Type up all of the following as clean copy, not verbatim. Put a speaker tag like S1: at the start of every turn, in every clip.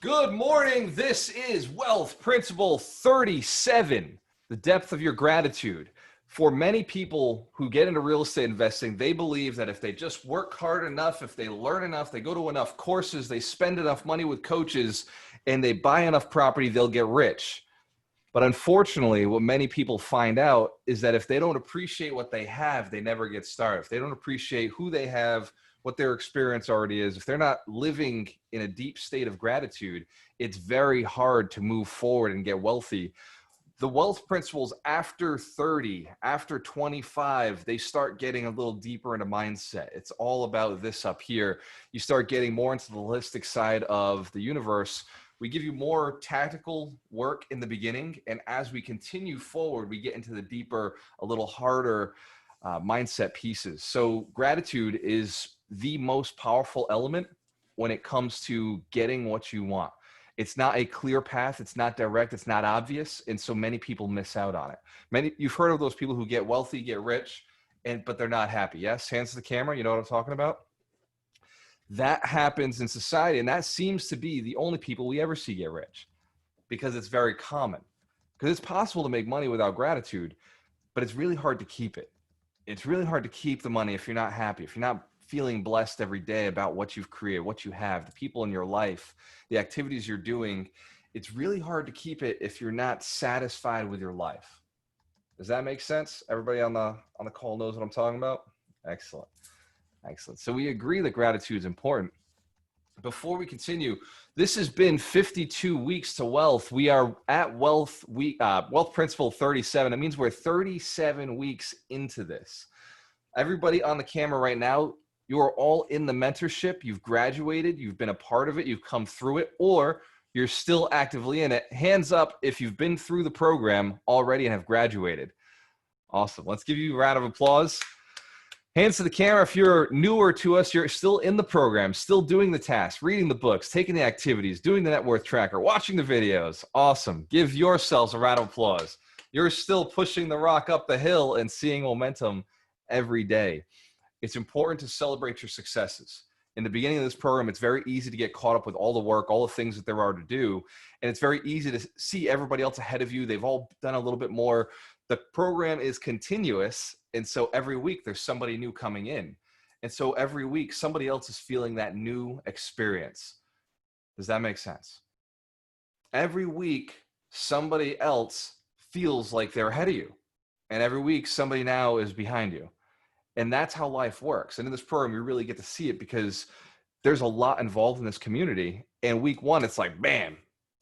S1: Good morning. This is Wealth Principle 37, the depth of your gratitude. For many people who get into real estate investing, they believe that if they just work hard enough, if they learn enough, they go to enough courses, they spend enough money with coaches, and they buy enough property, they'll get rich. But unfortunately, what many people find out is that if they don't appreciate what they have, they never get started. If they don't appreciate who they have, what their experience already is, if they're not living in a deep state of gratitude, it's very hard to move forward and get wealthy. The wealth principles after 30, after 25, they start getting a little deeper into mindset. It's all about this up here. You start getting more into the holistic side of the universe. We give you more tactical work in the beginning. And as we continue forward, we get into the deeper, a little harder mindset pieces. So gratitude is the most powerful element when it comes to getting what you want. It's not a clear path. It's not direct. It's not obvious. And so many people miss out on it. You've heard of those people who get wealthy, get rich, but they're not happy. Yes. Hands to the camera. You know what I'm talking about? That happens in society. And that seems to be the only people we ever see get rich because it's very common. Because it's possible to make money without gratitude, but it's really hard to keep it. It's really hard to keep the money if you're not happy, if you're not feeling blessed every day about what you've created, what you have, the people in your life, the activities you're doing. It's really hard to keep it if you're not satisfied with your life. Does that make sense? Everybody on the call knows what I'm talking about? Excellent. Excellent. So we agree that gratitude is important. Before we continue, this has been 52 weeks to wealth. We are at Wealth Principle 37. It means we're 37 weeks into this. Everybody on the camera right now, you are all in the mentorship. You've graduated. You've been a part of it. You've come through it, or you're still actively in it. Hands up if you've been through the program already and have graduated. Awesome. Let's give you a round of applause. Hands to the camera if you're newer to us, you're still in the program, still doing the tasks, reading the books, taking the activities, doing the net worth tracker, watching the videos. Awesome. Give yourselves a round of applause. You're still pushing the rock up the hill and seeing momentum every day. It's important to celebrate your successes. In the beginning of this program, it's very easy to get caught up with all the work, all the things that there are to do. And it's very easy to see everybody else ahead of you. They've all done a little bit more. The program is continuous. And so every week there's somebody new coming in. And so every week somebody else is feeling that new experience. Does that make sense? Every week somebody else feels like they're ahead of you. And every week somebody now is behind you. And that's how life works. And in this program, you really get to see it because there's a lot involved in this community. And week one, it's like, bam,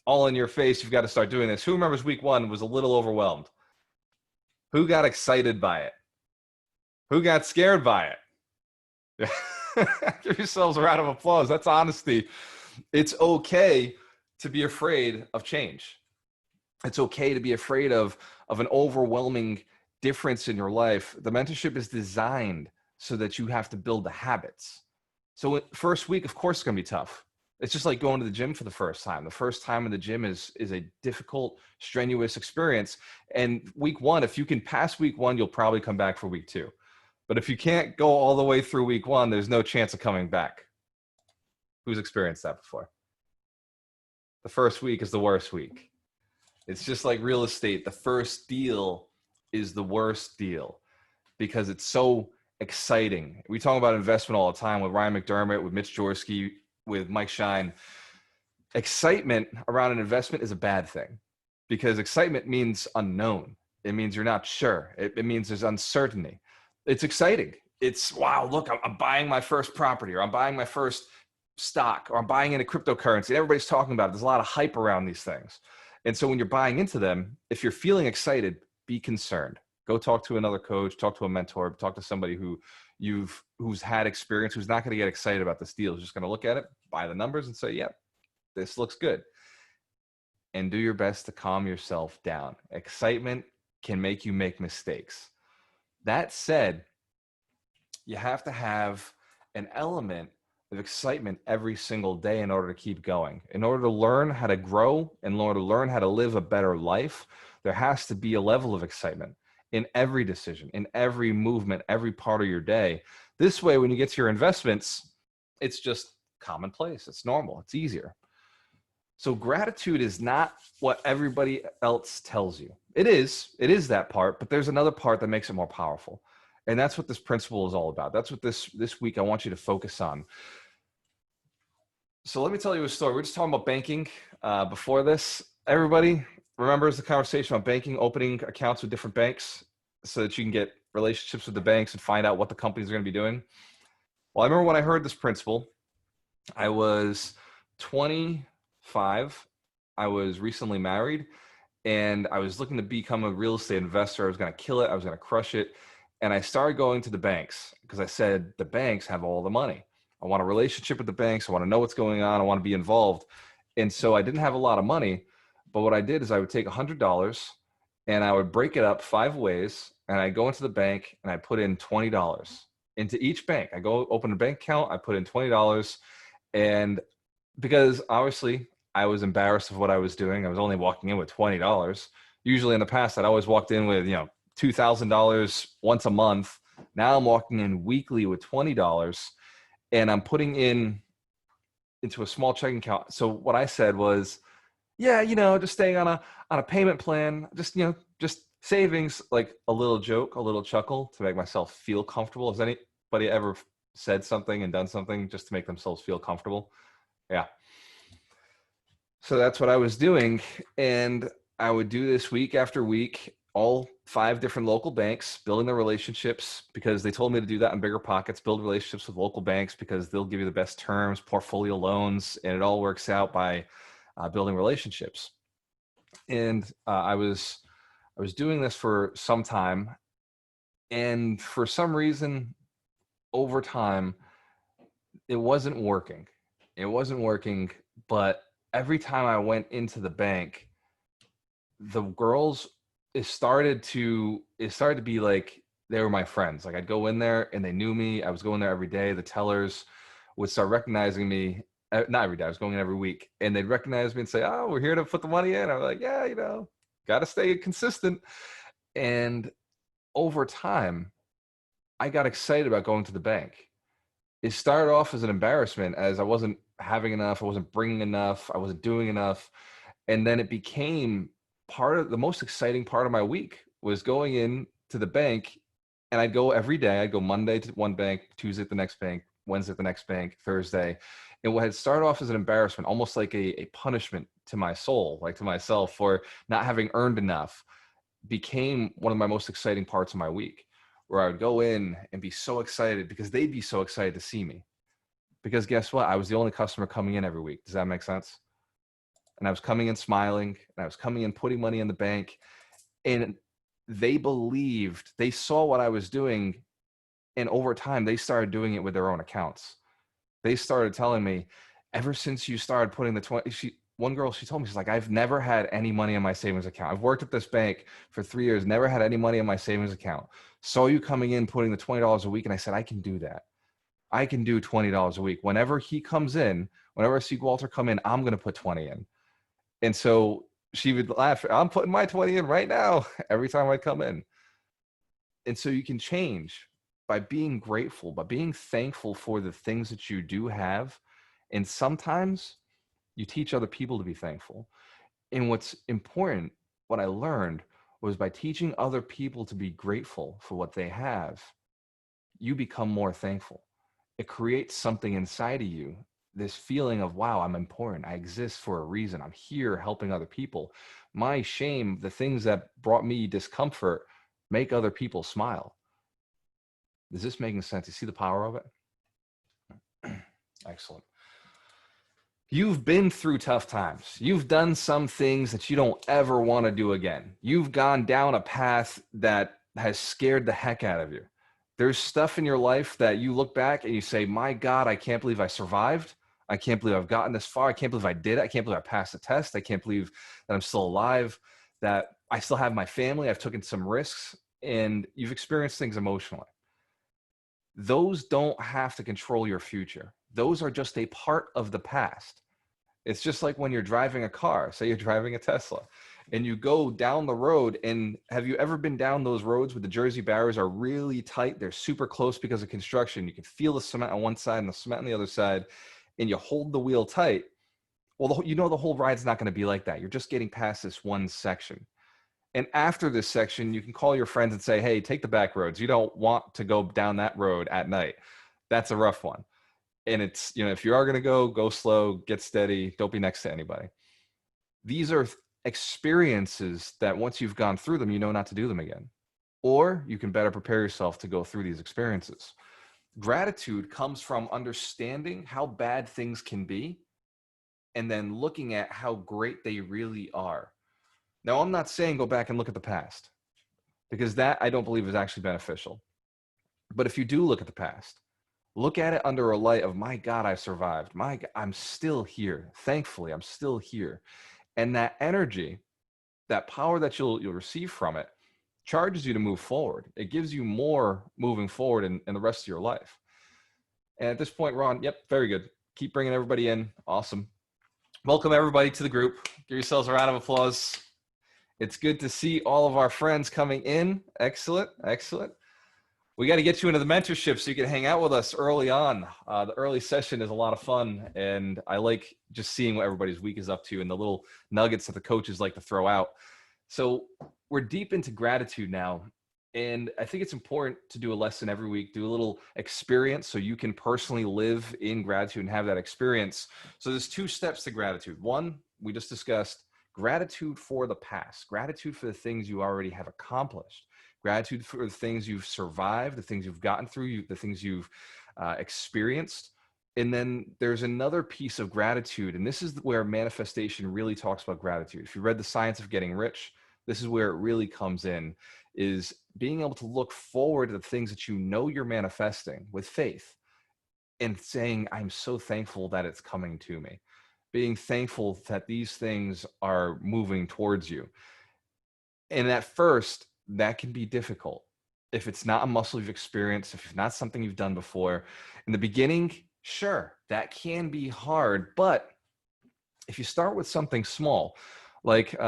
S1: all in your face. You've got to start doing this. Who remembers week one was a little overwhelmed? Who got excited by it? Who got scared by it? Give yourselves a round of applause. That's honesty. It's okay to be afraid of change. It's okay to be afraid of an overwhelming difference in your life. The mentorship is designed so that you have to build the habits. So first week, of course, it's going to be tough. It's just like going to the gym for the first time. The first time in the gym is a difficult, strenuous experience. And week one, if you can pass week one, you'll probably come back for week two. But if you can't go all the way through week one, there's no chance of coming back. Who's experienced that before? The first week is the worst week. It's just like real estate. The first deal is the worst deal because it's so exciting. We talk about investment all the time with Ryan McDermott, with Mitch Jaworski, with Mike Shine. Excitement around an investment is a bad thing because excitement means unknown. It means you're not sure. It means there's uncertainty. It's exciting. It's, wow, look, I'm buying my first property, or I'm buying my first stock, or I'm buying into cryptocurrency. And everybody's talking about it. There's a lot of hype around these things. And so when you're buying into them, if you're feeling excited, be concerned. Go talk to another coach, talk to a mentor, talk to somebody who's had experience, who's not going to get excited about this deal, who's just going to look at it, buy the numbers and say, yep, this looks good. And do your best to calm yourself down. Excitement can make you make mistakes. That said, you have to have an element of excitement every single day in order to keep going. In order to learn how to grow, in order to learn how to live a better life, there has to be a level of excitement in every decision, in every movement, every part of your day. This way, when you get to your investments, it's just commonplace. It's normal. It's easier. So gratitude is not what everybody else tells you. It is that part, but there's another part that makes it more powerful. And that's what this principle is all about. That's what this week I want you to focus on. So let me tell you a story. We're just talking about banking before this. Everybody remembers the conversation about banking, opening accounts with different banks so that you can get relationships with the banks and find out what the companies are going to be doing. Well, I remember when I heard this principle, I was 25. I was recently married, and I was looking to become a real estate investor. I was going to kill it. I was going to crush it. And I started going to the banks because I said, the banks have all the money. I want a relationship with the banks. I want to know what's going on. I want to be involved. And so I didn't have a lot of money, but what I did is I would take $100 and I would break it up 5 ways, and I go into the bank and I put in $20 into each bank. I go open a bank account. I put in $20, and because obviously I was embarrassed of what I was doing. I was only walking in with $20. Usually in the past, I'd always walked in with, $2,000 once a month. Now I'm walking in weekly with $20, and I'm putting into a small checking account. So what I said was, yeah, just staying on a payment plan, just savings, like a little joke, a little chuckle to make myself feel comfortable. Has anybody ever said something and done something just to make themselves feel comfortable? Yeah. So that's what I was doing. And I would do this week after week, all 5 different local banks, building the relationships because they told me to do that in Bigger Pockets, build relationships with local banks because they'll give you the best terms, portfolio loans, and it all works out by building relationships. And I was doing this for some time. And for some reason, over time, it wasn't working. But every time I went into the bank, the girls, it started to be like they were my friends. Like I'd go in there and they knew me. I was going there every day. The tellers would start recognizing me. Not every day. I was going in every week, and they'd recognize me and say, "Oh, we're here to put the money in." I'm like, "Yeah, got to stay consistent." And over time, I got excited about going to the bank. It started off as an embarrassment, as I wasn't having enough, I wasn't bringing enough, I wasn't doing enough, and then it became part of the most exciting part of my week was going in to the bank, and I'd go every day. I'd go Monday to one bank, Tuesday at the next bank, Wednesday at the next bank, Thursday. And what had started off as an embarrassment, almost like a punishment to my soul, like to myself for not having earned enough, became one of my most exciting parts of my week, where I would go in and be so excited because they'd be so excited to see me. Because guess what? I was the only customer coming in every week. Does that make sense? And I was coming in smiling, and I was coming in putting money in the bank, and they saw what I was doing, and over time they started doing it with their own accounts. They started telling me, ever since you started putting the 20, one girl, she told me, she's like, I've never had any money in my savings account. I've worked at this bank for 3 years, never had any money in my savings account. Saw you coming in putting the $20 a week, and I said, I can do that. I can do $20 a week. Whenever he comes in, whenever I see Walter come in, I'm going to put 20 in. And so she would laugh. I'm putting my 20 in right now every time I come in. And so you can change by being grateful, by being thankful for the things that you do have. And sometimes you teach other people to be thankful. And what's important, what I learned was by teaching other people to be grateful for what they have, you become more thankful. It creates something inside of you, this feeling of, wow, I'm important. I exist for a reason. I'm here helping other people. My shame, the things that brought me discomfort, make other people smile. Is this making sense? You see the power of it? Excellent. You've been through tough times. You've done some things that you don't ever want to do again. You've gone down a path that has scared the heck out of you. There's stuff in your life that you look back and you say, my God, I can't believe I survived. I can't believe I've gotten this far. I can't believe I did it. I can't believe I passed the test. I can't believe that I'm still alive, that I still have my family. I've taken some risks, and you've experienced things emotionally. Those don't have to control your future. Those are just a part of the past. It's just like when you're driving a car, say you're driving a Tesla, and you go down the road, and have you ever been down those roads where the Jersey barriers are really tight? They're super close because of construction. You can feel the cement on one side and the cement on the other side, and you hold the wheel tight. Well, the whole ride's not going to be like that. You're just getting past this one section. And after this section, you can call your friends and say, hey, take the back roads. You don't want to go down that road at night. That's a rough one. And it's, if you are going to go slow, get steady, don't be next to anybody. These are experiences that once you've gone through them, you know not to do them again. Or you can better prepare yourself to go through these experiences. Gratitude comes from understanding how bad things can be and then looking at how great they really are. Now, I'm not saying go back and look at the past, because that I don't believe is actually beneficial. But if you do look at the past, look at it under a light of, my God, I survived. My God, I'm still here. Thankfully, I'm still here. And that energy, that power that you'll receive from it, charges you to move forward. It gives you more moving forward in the rest of your life. And at this point, Ron, yep, very good. Keep bringing everybody in. Awesome. Welcome everybody to the group. Give yourselves a round of applause. It's good to see all of our friends coming in. Excellent, excellent. We got to get you into the mentorship so you can hang out with us early on. The early session is a lot of fun, and I like just seeing what everybody's week is up to and the little nuggets that the coaches like to throw out. So we're deep into gratitude now, and I think it's important to do a lesson every week, do a little experience so you can personally live in gratitude and have that experience. So there's 2 steps to gratitude. One, we just discussed gratitude for the past, gratitude for the things you already have accomplished, gratitude for the things you've survived, the things you've gotten through, the things you've experienced. And then there's another piece of gratitude, and this is where manifestation really talks about gratitude. If you read The Science of Getting Rich, this is where it really comes in, is being able to look forward to the things that you know you're manifesting with faith and saying, I'm so thankful that it's coming to me. Being thankful that these things are moving towards you. And at first, that can be difficult. If it's not a muscle you've experienced, if it's not something you've done before. In the beginning, sure, that can be hard. But if you start with something small, like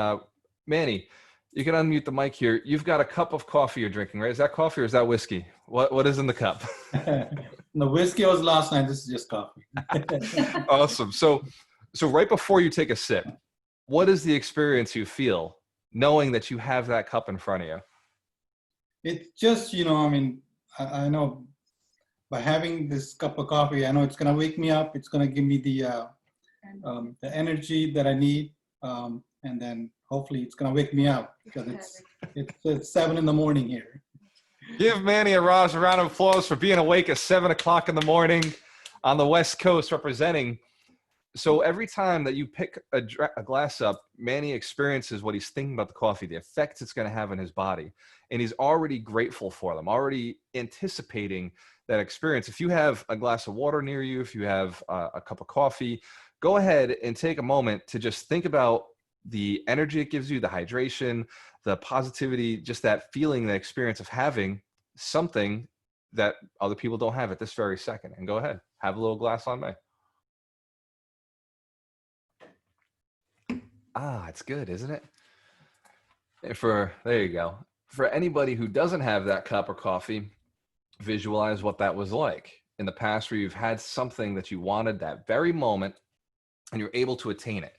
S1: Manny, you can unmute the mic here. You've got a cup of coffee you're drinking, right? Is that coffee or is that whiskey? What is in the cup?
S2: The whiskey was last night. This is just coffee.
S1: Awesome. So right before you take a sip, what is the experience you feel knowing that you have that cup in front of you?
S2: It's just, I know by having this cup of coffee, I know it's going to wake me up. It's going to give me the energy that I need. And then hopefully it's going to wake me up because it's 7 in the morning here.
S1: Give Manny a round of applause for being awake at 7 o'clock in the morning on the West Coast representing. So every time that you pick a glass up, Manny experiences what he's thinking about the coffee, the effects it's going to have in his body. And he's already grateful for them, already anticipating that experience. If you have a glass of water near you, if you have a cup of coffee, go ahead and take a moment to just think about the energy it gives you, the hydration, the positivity, just that feeling, the experience of having something that other people don't have at this very second. And go ahead, have a little glass on me. Ah, it's good, isn't it? There you go. For anybody who doesn't have that cup of coffee, visualize what that was like in the past where you've had something that you wanted that very moment and you're able to attain it.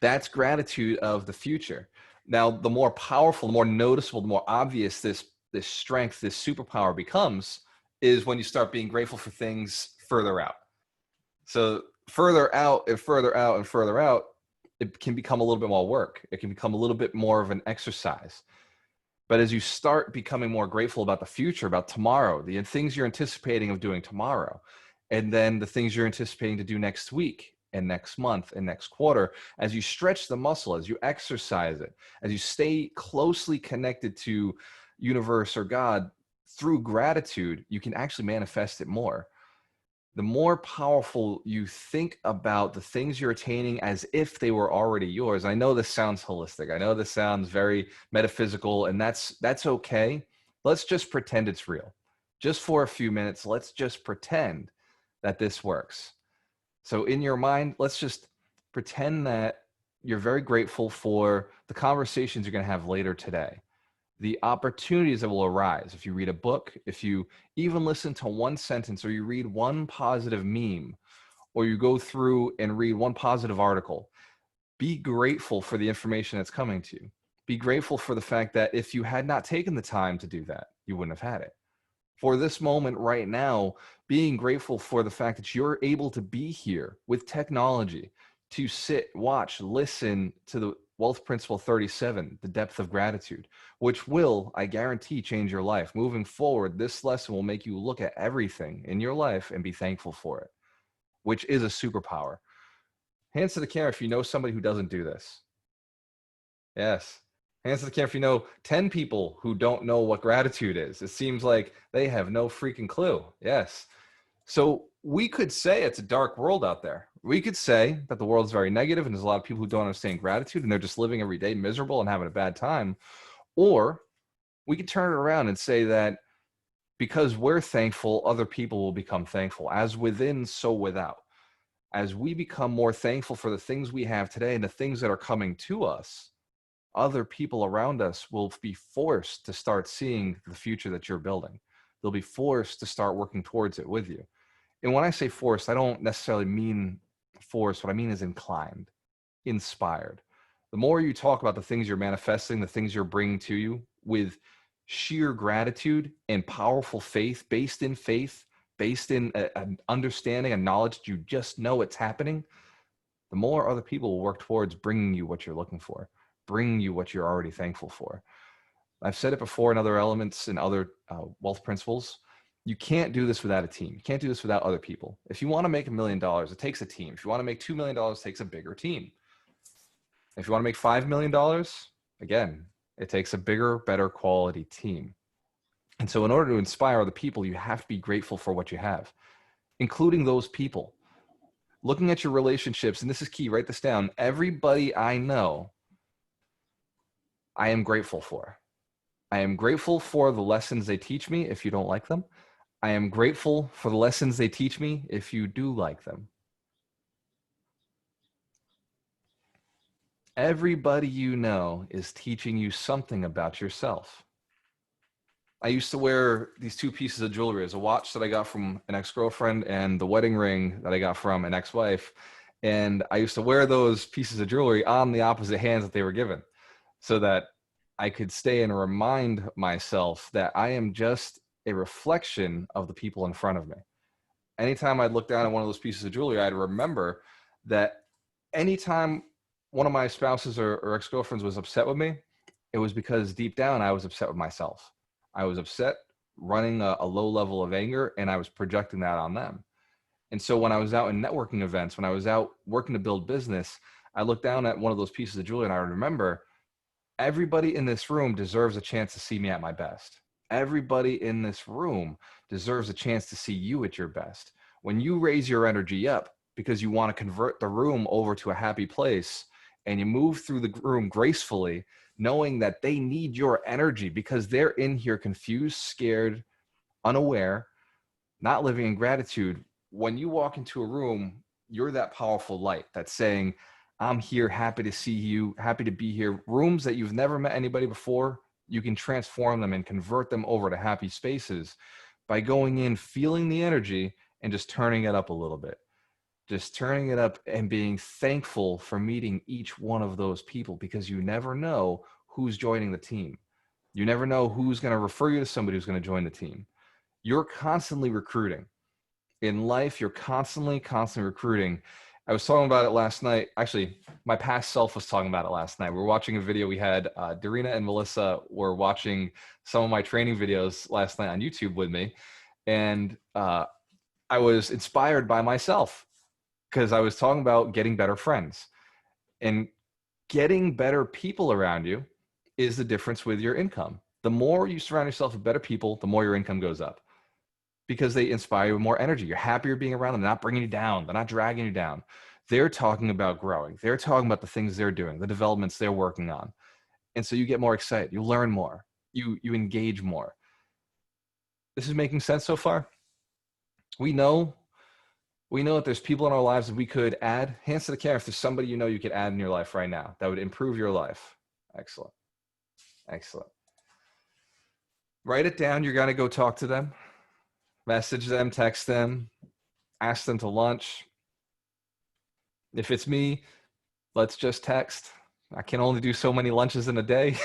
S1: That's gratitude of the future. Now, the more powerful, the more noticeable, the more obvious this strength, this superpower becomes is when you start being grateful for things further out. So further out and further out and further out, it can become a little bit more work. It can become a little bit more of an exercise. But as you start becoming more grateful about the future, about tomorrow, the things you're anticipating of doing tomorrow, and then the things you're anticipating to do next week and next month and next quarter, as you stretch the muscle, as you exercise it, as you stay closely connected to universe or God through gratitude, you can actually manifest it more. The more powerful you think about the things you're attaining as if they were already yours. I know this sounds holistic. I know this sounds very metaphysical, and that's okay. Let's just pretend it's real. Just for a few minutes, let's just pretend that this works. So in your mind, let's just pretend that you're very grateful for the conversations you're going to have later today, the opportunities that will arise. If you read a book, if you even listen to one sentence or you read one positive meme or you go through and read one positive article, be grateful for the information that's coming to you. Be grateful for the fact that if you had not taken the time to do that, you wouldn't have had it. For this moment right now, being grateful for the fact that you're able to be here with technology to sit, watch, listen to the Wealth Principle 37, the depth of gratitude, which will, I guarantee, change your life. Moving forward, this lesson will make you look at everything in your life and be thankful for it, which is a superpower. Hands to the camera if you know somebody who doesn't do this. Yes. Hands to the camera if you know 10 people who don't know what gratitude is. It seems like they have no freaking clue. Yes. So we could say it's a dark world out there. We could say that the world is very negative and there's a lot of people who don't understand gratitude and they're just living every day miserable and having a bad time. Or we could turn it around and say that because we're thankful, other people will become thankful. As within, so without. As we become more thankful for the things we have today and the things that are coming to us, other people around us will be forced to start seeing the future that you're building. They'll be forced to start working towards it with you. And when I say forced, I don't necessarily mean forced. What I mean is inclined, inspired. The more you talk about the things you're manifesting, the things you're bringing to you with sheer gratitude and powerful faith, based in an understanding and knowledge that you just know it's happening, the more other people will work towards bringing you what you're looking for, bringing you what you're already thankful for. I've said it before in other elements and other wealth principles. You can't do this without a team. You can't do this without other people. If you want to make $1 million, it takes a team. If you want to make $2 million, it takes a bigger team. If you want to make $5 million, again, it takes a bigger, better quality team. And so in order to inspire other people, you have to be grateful for what you have, including those people. Looking at your relationships, and this is key, write this down. Everybody I know, I am grateful for. I am grateful for the lessons they teach me if you don't like them. I am grateful for the lessons they teach me if you do like them. Everybody you know is teaching you something about yourself. I used to wear these two pieces of jewelry as a watch that I got from an ex-girlfriend and the wedding ring that I got from an ex-wife. And I used to wear those pieces of jewelry on the opposite hands that they were given so that I could stay and remind myself that I am just a reflection of the people in front of me. Anytime I'd look down at one of those pieces of jewelry, I'd remember that anytime one of my spouses or ex-girlfriends was upset with me, it was because deep down I was upset with myself. I was upset, running a low level of anger, and I was projecting that on them. And so when I was out in networking events, when I was out working to build business, I looked down at one of those pieces of jewelry and I would remember everybody in this room deserves a chance to see me at my best. Everybody in this room deserves a chance to see you at your best. When you raise your energy up because you want to convert the room over to a happy place and you move through the room gracefully, knowing that they need your energy because they're in here confused, scared, unaware, not living in gratitude. When you walk into a room, you're that powerful light that's saying, I'm here, happy to see you, happy to be here. Rooms that you've never met anybody before, you can transform them and convert them over to happy spaces by going in, feeling the energy and just turning it up a little bit. Just turning it up and being thankful for meeting each one of those people because you never know who's joining the team. You never know who's going to refer you to somebody who's going to join the team. You're constantly recruiting. In life, you're constantly recruiting. I was talking about it last night. Actually, my past self was talking about it last night. We were watching a video. We had Darina and Melissa were watching some of my training videos last night on YouTube with me. And I was inspired by myself because I was talking about getting better friends. And getting better people around you is the difference with your income. The more you surround yourself with better people, the more your income goes up because they inspire you with more energy. You're happier being around them. They're not bringing you down. They're not dragging you down. They're talking about growing. They're talking about the things they're doing, the developments they're working on. And so you get more excited. You learn more. You engage more. This is making sense so far? We know that there's people in our lives that we could add. Hands to the camera if there's somebody you know you could add in your life right now that would improve your life. Excellent. Excellent. Write it down. You're going to go talk to them, message them, text them, ask them to lunch, If it's me, let's just text. I can only do so many lunches in a day.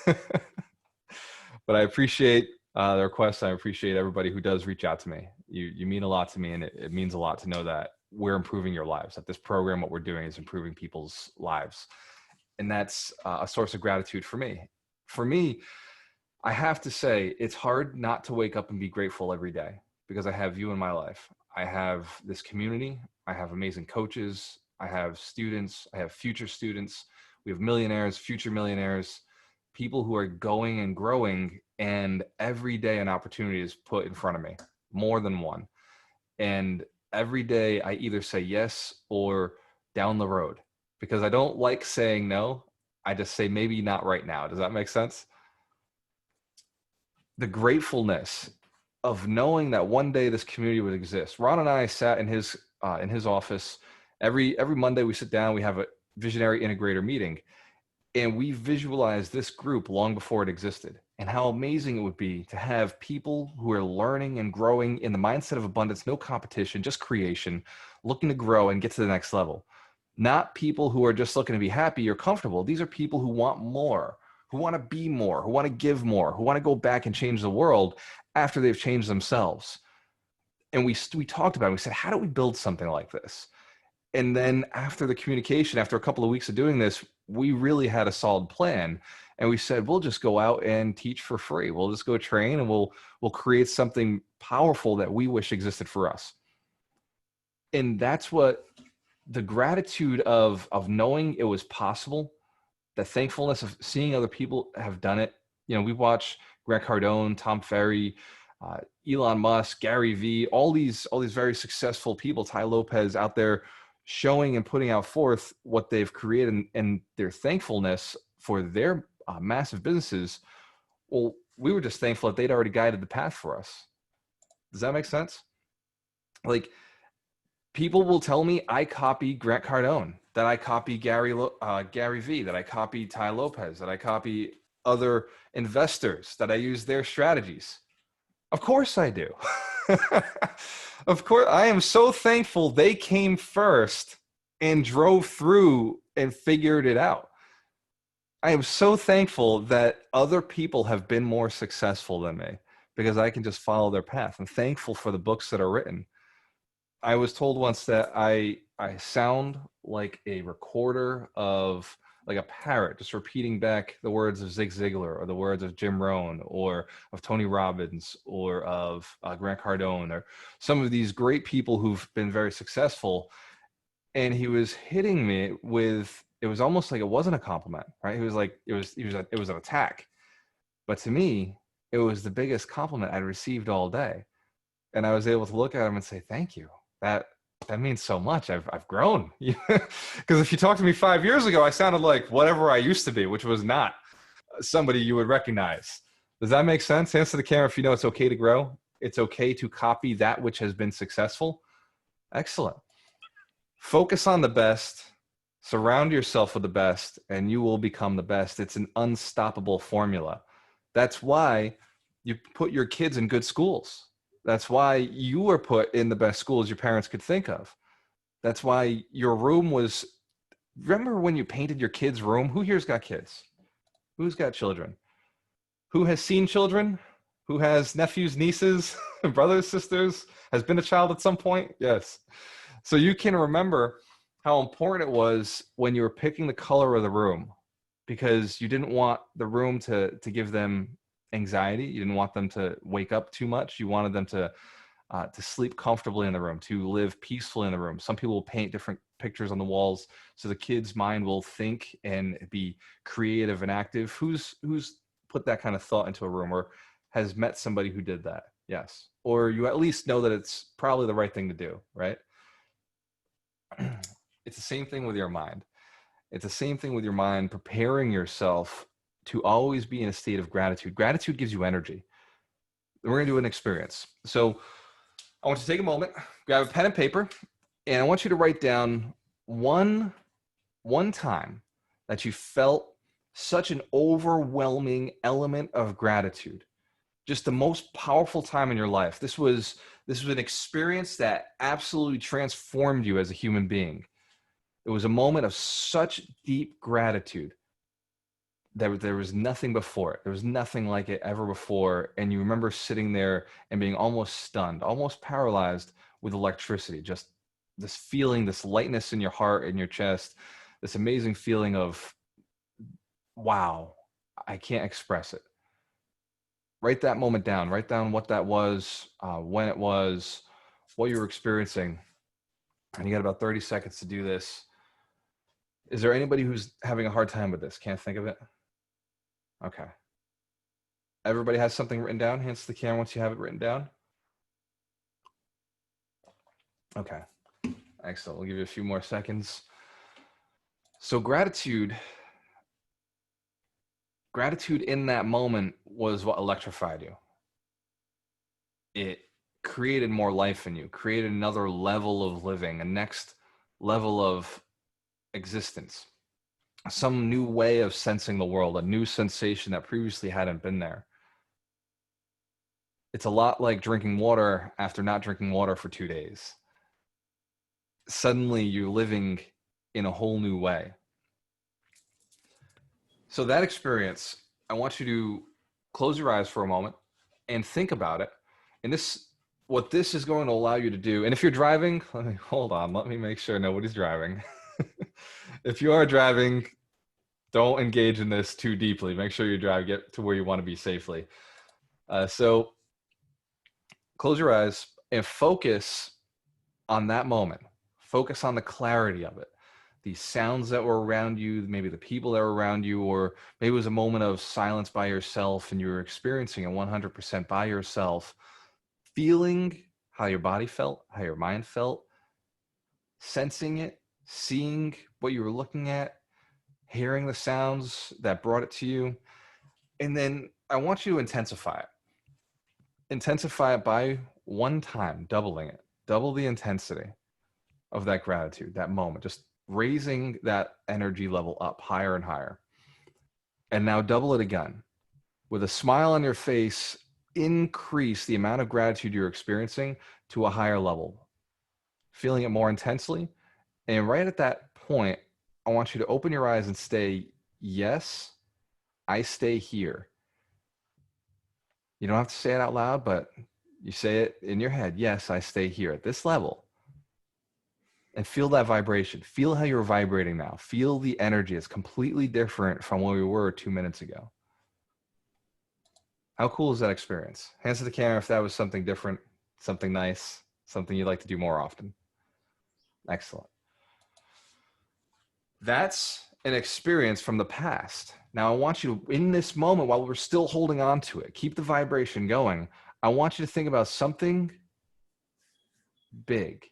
S1: But I appreciate the request. I appreciate everybody who does reach out to me. You mean a lot to me, and it means a lot to know that we're improving your lives, that this program, what we're doing is improving people's lives. And that's a source of gratitude for me. For me, I have to say, it's hard not to wake up and be grateful every day because I have you in my life. I have this community. I have amazing coaches. I have students. I have future students. We have millionaires, future millionaires, people who are going and growing. And every day an opportunity is put in front of me, more than one. And every day I either say yes or down the road because I don't like saying no. I just say maybe not right now. Does that make sense? The gratefulness of knowing that one day this community would exist. Ron and I sat in his office every Monday. We sit down. We have a visionary integrator meeting, and we visualized this group long before it existed, and how amazing it would be to have people who are learning and growing in the mindset of abundance, no competition, just creation, looking to grow and get to the next level. Not people who are just looking to be happy or comfortable. These are people who want more, who want to be more, who want to give more, who want to go back and change the world after they've changed themselves. And we talked about it. We said, how do we build something like this? And then after the communication, after a couple of weeks of doing this, we really had a solid plan. And we said, we'll just go out and teach for free. We'll just go train, and we'll create something powerful that we wish existed for us. And that's what the gratitude of knowing it was possible, the thankfulness of seeing other people have done it. You know, we watch Grant Cardone, Tom Ferry, Elon Musk, Gary Vee, all these very successful people, Ty Lopez, out there showing and putting out forth what they've created and their thankfulness for their massive businesses. Well, we were just thankful that they'd already guided the path for us. Does that make sense? Like, people will tell me I copy Grant Cardone, that I copy Gary Vee, that I copy Ty Lopez, that I copy other investors, that I use their strategies. Of course I do. Of course, I am so thankful they came first and drove through and figured it out. I am so thankful that other people have been more successful than me because I can just follow their path. I'm thankful for the books that are written. I was told once that I sound like a recorder of, like a parrot, just repeating back the words of Zig Ziglar or the words of Jim Rohn or of Tony Robbins or of Grant Cardone or some of these great people who've been very successful. And he was hitting me with, it was almost like it wasn't a compliment, right? He was like, it was an attack. But to me, it was the biggest compliment I'd received all day. And I was able to look at him and say, thank you. That means so much. I've grown. Because if you talked to me 5 years ago, I sounded like whatever I used to be, which was not somebody you would recognize. Does that make sense? Answer the camera if you know it's okay to grow. It's okay to copy that which has been successful. Excellent. Focus on the best. Surround yourself with the best, and you will become the best. It's an unstoppable formula. That's why you put your kids in good schools. That's why you were put in the best schools your parents could think of. That's why your room was, remember when you painted your kid's room? Who here's got kids? Who's got children? Who has seen children? Who has nephews, nieces, brothers, sisters, has been a child at some point? Yes. So you can remember how important it was when you were picking the color of the room, because you didn't want the room to give them anxiety. You didn't want them to wake up too much. You wanted them to sleep comfortably in the room, to live peacefully in the room. Some people will paint different pictures on the walls so the kid's mind will think and be creative and active. Who's put that kind of thought into a room or has met somebody who did that? Yes. Or you at least know that it's probably the right thing to do, right? It's the same thing with your mind. It's the same thing with your mind, preparing yourself to always be in a state of gratitude. Gratitude gives you energy. We're going to do an experience. So I want you to take a moment, grab a pen and paper, and I want you to write down one time that you felt such an overwhelming element of gratitude. Just the most powerful time in your life. This was an experience that absolutely transformed you as a human being. It was a moment of such deep gratitude that there was nothing before it. There was nothing like it ever before. And you remember sitting there and being almost stunned, almost paralyzed with electricity, just this feeling, this lightness in your heart and your chest, this amazing feeling of, wow, I can't express it. Write that moment down. Write down what that was, when it was, what you were experiencing. And you got about 30 seconds to do this. Is there anybody who's having a hard time with this? Can't think of it? Okay. Everybody has something written down? Hands to the camera once you have it written down. Okay. Excellent. We'll give you a few more seconds. So gratitude in that moment was what electrified you. It created more life in you, created another level of living, a next level of existence, some new way of sensing the world, a new sensation that previously hadn't been there. It's a lot like drinking water after not drinking water for 2 days. Suddenly you're living in a whole new way. So that experience, I want you to close your eyes for a moment and think about it. And what this is going to allow you to do, and if you're driving, let me make sure nobody's driving. If you are driving, don't engage in this too deeply. Make sure you get to where you want to be safely. So close your eyes and focus on that moment. Focus on the clarity of it. The sounds that were around you, maybe the people that were around you, or maybe it was a moment of silence by yourself and you were experiencing it 100% by yourself, feeling how your body felt, how your mind felt, sensing it, seeing what you were looking at, hearing the sounds that brought it to you. And then I want you to intensify it. Intensify it by 1 time, doubling it, double the intensity of that gratitude, that moment, just raising that energy level up higher and higher. And now double it again. With a smile on your face, increase the amount of gratitude you're experiencing to a higher level, feeling it more intensely. And right at that point, I want you to open your eyes and say, yes, I stay here. You don't have to say it out loud, but you say it in your head. Yes, I stay here at this level. And feel that vibration. Feel how you're vibrating now. Feel the energy. It's completely different from where we were 2 minutes ago. How cool is that experience? Hands to the camera if that was something different, something nice, something you'd like to do more often. Excellent. That's an experience from the past. Now I want you to, in this moment, while we're still holding on to it, keep the vibration going. I want you to think about something big.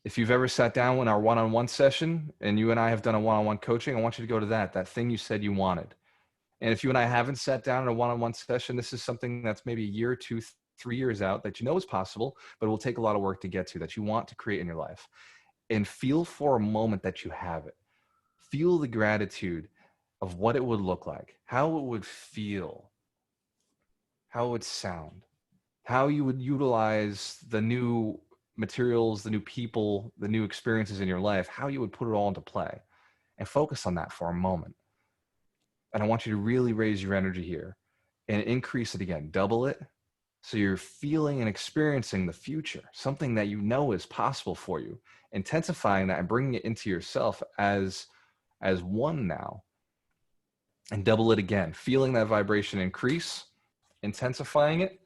S1: If you've ever sat down in our one-on-one session and you and I have done a one-on-one coaching, I want you to go to that thing you said you wanted. And if you and I haven't sat down in a one-on-one session, this is something that's maybe a year, 2, 3 years out that you know is possible, but it will take a lot of work to get to, that you want to create in your life. And feel for a moment that you have it. Feel the gratitude of what it would look like, how it would feel, how it would sound, how you would utilize the new materials, the new people, the new experiences in your life, how you would put it all into play, and focus on that for a moment. And I want you to really raise your energy here and increase it again, double it. So you're feeling and experiencing the future, something that you know is possible for you, intensifying that and bringing it into yourself as one now, and double it again, feeling that vibration increase, intensifying it.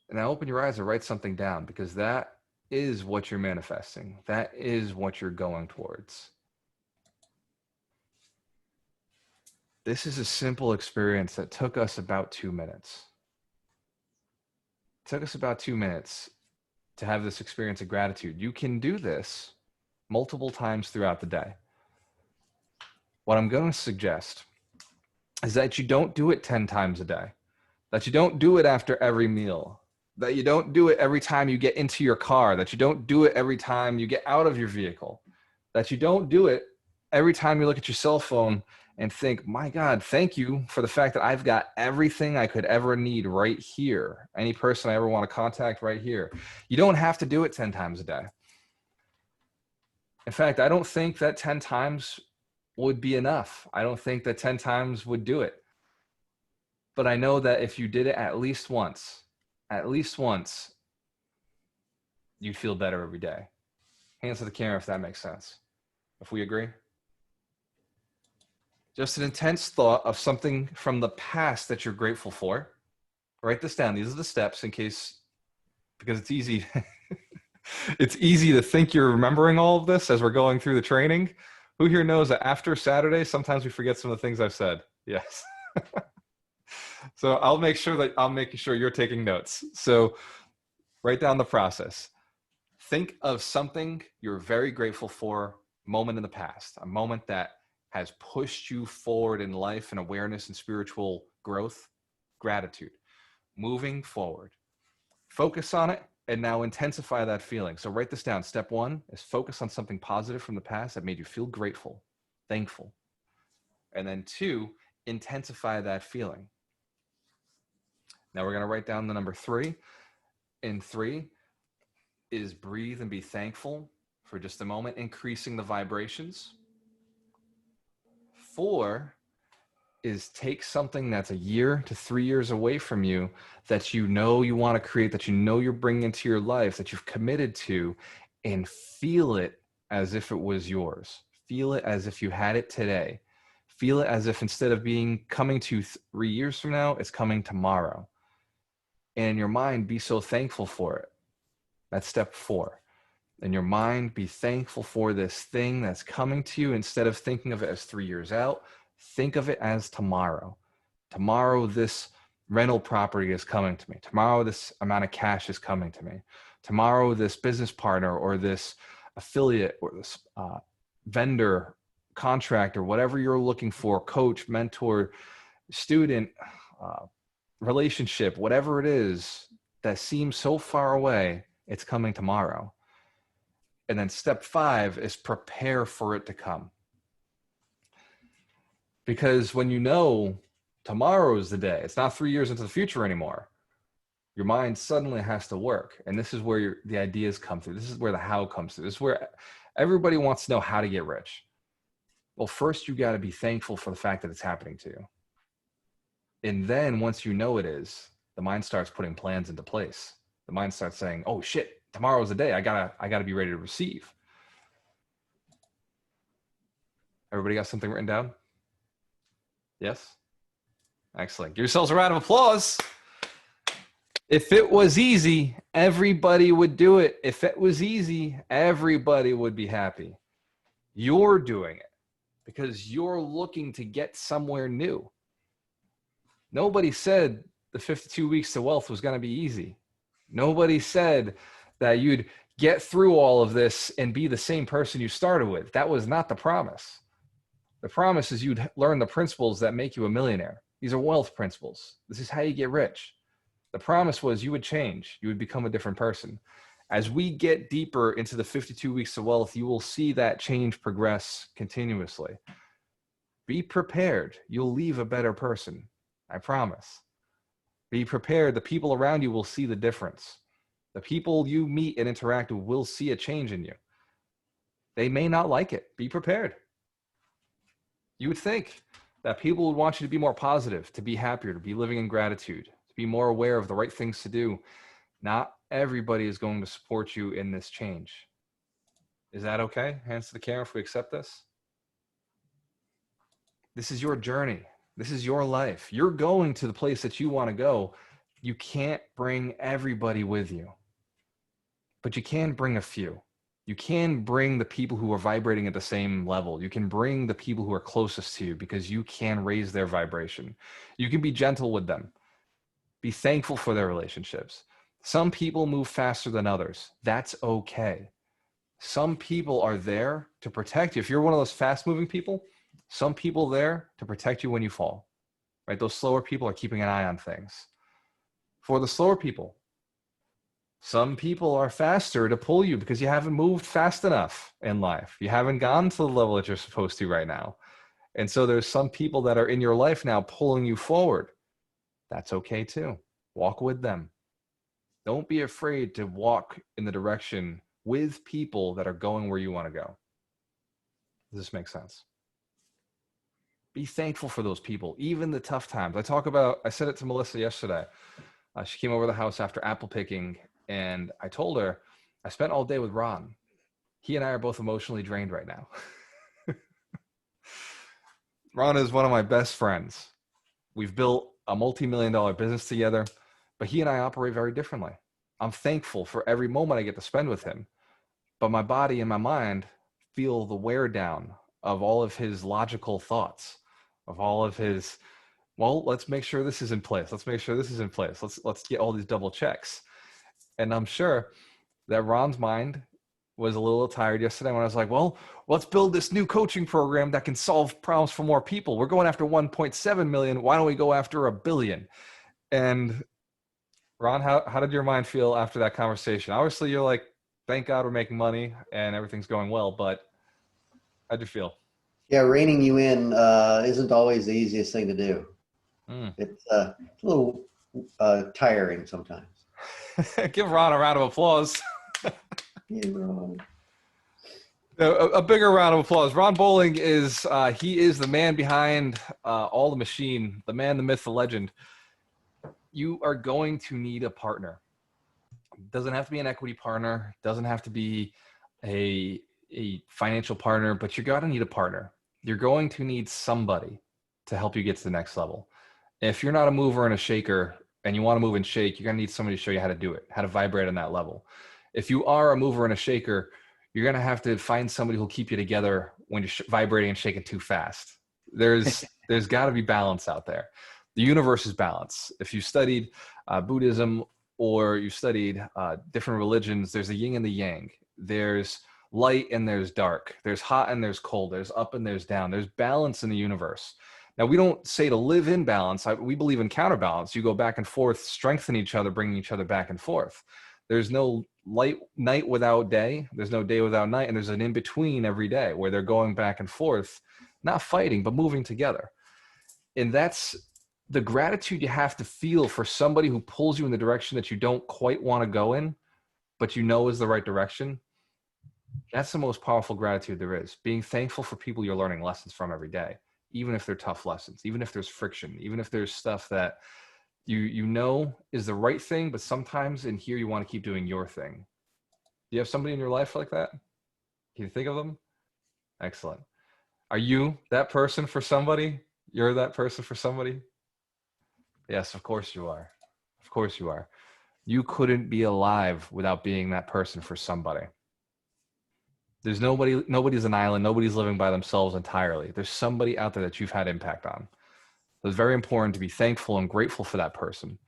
S1: And now open your eyes and write something down, because that is what you're manifesting. That is what you're going towards. This is a simple experience that took us about 2 minutes. It took us about 2 minutes to have this experience of gratitude. You can do this multiple times throughout the day. What I'm going to suggest is that you don't do it 10 times a day, that you don't do it after every meal, that you don't do it every time you get into your car, that you don't do it every time you get out of your vehicle, that you don't do it every time you look at your cell phone and think, my God, thank you for the fact that I've got everything I could ever need right here. Any person I ever want to contact right here. You don't have to do it 10 times a day. In fact, I don't think that 10 times would be enough. I don't think that 10 times would do it. But I know that if you did it at least once, you'd feel better every day. Hands to the camera if that makes sense. If we agree. Just an intense thought of something from the past that you're grateful for. Write this down. These are the steps in case, because it's easy. It's easy to think you're remembering all of this as we're going through the training. Who here knows that after Saturday, sometimes we forget some of the things I've said? Yes. So I'll make sure that I'm making sure you're taking notes. So write down the process. Think of something you're very grateful for, moment in the past, a moment that has pushed you forward in life and awareness and spiritual growth, gratitude, moving forward. Focus on it and now intensify that feeling. So write this down. Step 1 is focus on something positive from the past that made you feel grateful, thankful. And then 2, intensify that feeling. Now we're going to write down the number 3. And 3 is breathe and be thankful for just a moment, increasing the vibrations. 4 is take something that's a year to 3 years away from you that you know you want to create, that you know you're bringing into your life, that you've committed to, and feel it as if it was yours. Feel it as if you had it today. Feel it as if instead of coming to 3 years from now, it's coming tomorrow. And in your mind, be so thankful for it. That's step 4. In your mind, be thankful for this thing that's coming to you. Instead of thinking of it as 3 years out, think of it as tomorrow. Tomorrow, this rental property is coming to me. Tomorrow, this amount of cash is coming to me. Tomorrow, this business partner or this affiliate or this vendor, contractor, whatever you're looking for, coach, mentor, student, relationship, whatever it is that seems so far away, it's coming tomorrow. And then step 5 is prepare for it to come. Because when you know tomorrow is the day, it's not 3 years into the future anymore, your mind suddenly has to work. And this is where the ideas come through. This is where the how comes through. This is where everybody wants to know how to get rich. Well, first you got to be thankful for the fact that it's happening to you. And then once you know it is, the mind starts putting plans into place. The mind starts saying, oh shit, tomorrow's the day. I gotta be ready to receive. Everybody got something written down? Yes? Excellent. Give yourselves a round of applause. If it was easy, everybody would do it. If it was easy, everybody would be happy. You're doing it because you're looking to get somewhere new. Nobody said the 52 weeks to wealth was going to be easy. Nobody said that you'd get through all of this and be the same person you started with. That was not the promise. The promise is you'd learn the principles that make you a millionaire. These are wealth principles. This is how you get rich. The promise was you would change. You would become a different person. As we get deeper into the 52 weeks to wealth, you will see that change progress continuously. Be prepared. You'll leave a better person. I promise. Be prepared. The people around you will see the difference. The people you meet and interact with will see a change in you. They may not like it. Be prepared. You would think that people would want you to be more positive, to be happier, to be living in gratitude, to be more aware of the right things to do. Not everybody is going to support you in this change. Is that okay? Hands to the camera if we accept this. This is your journey. This is your life. You're going to the place that you want to go. You can't bring everybody with you, but you can bring a few. You can bring the people who are vibrating at the same level. You can bring the people who are closest to you because you can raise their vibration. You can be gentle with them. Be thankful for their relationships. Some people move faster than others. That's okay. Some people are there to protect you. If you're one of those fast-moving people, some people there to protect you when you fall, right? Those slower people are keeping an eye on things. For the slower people, some people are faster to pull you because you haven't moved fast enough in life. You haven't gone to the level that you're supposed to right now. And so there's some people that are in your life now pulling you forward. That's okay too. Walk with them. Don't be afraid to walk in the direction with people that are going where you want to go. Does this make sense? Be thankful for those people, even the tough times. I said it to Melissa yesterday. She came over the house after apple picking, and I told her, I spent all day with Ron. He and I are both emotionally drained right now. Ron is one of my best friends. We've built a multi-million-dollar business together, but he and I operate very differently. I'm thankful for every moment I get to spend with him, but my body and my mind feel the wear down of all of his logical thoughts, of all of his, well, let's make sure this is in place. Let's make sure this is in place. Let's get all these double checks. And I'm sure that Ron's mind was a little tired yesterday when I was like, well, let's build this new coaching program that can solve problems for more people. We're going after 1.7 million. Why don't we go after 1 billion? And Ron, how did your mind feel after that conversation? Obviously, you're like, thank God we're making money and everything's going well, but how'd you feel?
S3: Yeah, reining you in isn't always the easiest thing to do. It's a little tiring sometimes.
S1: Give Ron a round of applause.
S3: Yeah, Ron.
S1: A bigger round of applause. Ron Bowling is he is the man behind all the machine, the man, the myth, the legend. You are going to need a partner. It doesn't have to be an equity partner. It doesn't have to be a financial partner, but you're going to need a partner. You're going to need somebody to help you get to the next level. If you're not a mover and a shaker and you want to move and shake, you're going to need somebody to show you how to do it, how to vibrate on that level. If you are a mover and a shaker, you're going to have to find somebody who'll keep you together when you're vibrating and shaking too fast. There's got to be balance out there. The universe is balance. If you studied Buddhism or you studied different religions, there's a yin and the yang. There's light and there's dark. There's hot and there's cold. There's up and there's down. There's balance in the universe. Now, we don't say to live in balance. We believe in counterbalance. You go back and forth, strengthen each other, bringing each other back and forth. There's no night without day. There's no day without night. And there's an in-between every day where they're going back and forth, not fighting, but moving together. And that's the gratitude you have to feel for somebody who pulls you in the direction that you don't quite want to go in, but you know is the right direction. That's the most powerful gratitude there is. Being thankful for people you're learning lessons from every day, even if they're tough lessons, even if there's friction, even if there's stuff that you know is the right thing, but sometimes in here you want to keep doing your thing. Do you have somebody in your life like that? Can you think of them? Excellent. Are you that person for somebody? You're that person for somebody? Yes, of course you are. Of course you are. You couldn't be alive without being that person for somebody. There's nobody's an island. Nobody's living by themselves entirely. There's somebody out there that you've had impact on. So it's very important to be thankful and grateful for that person.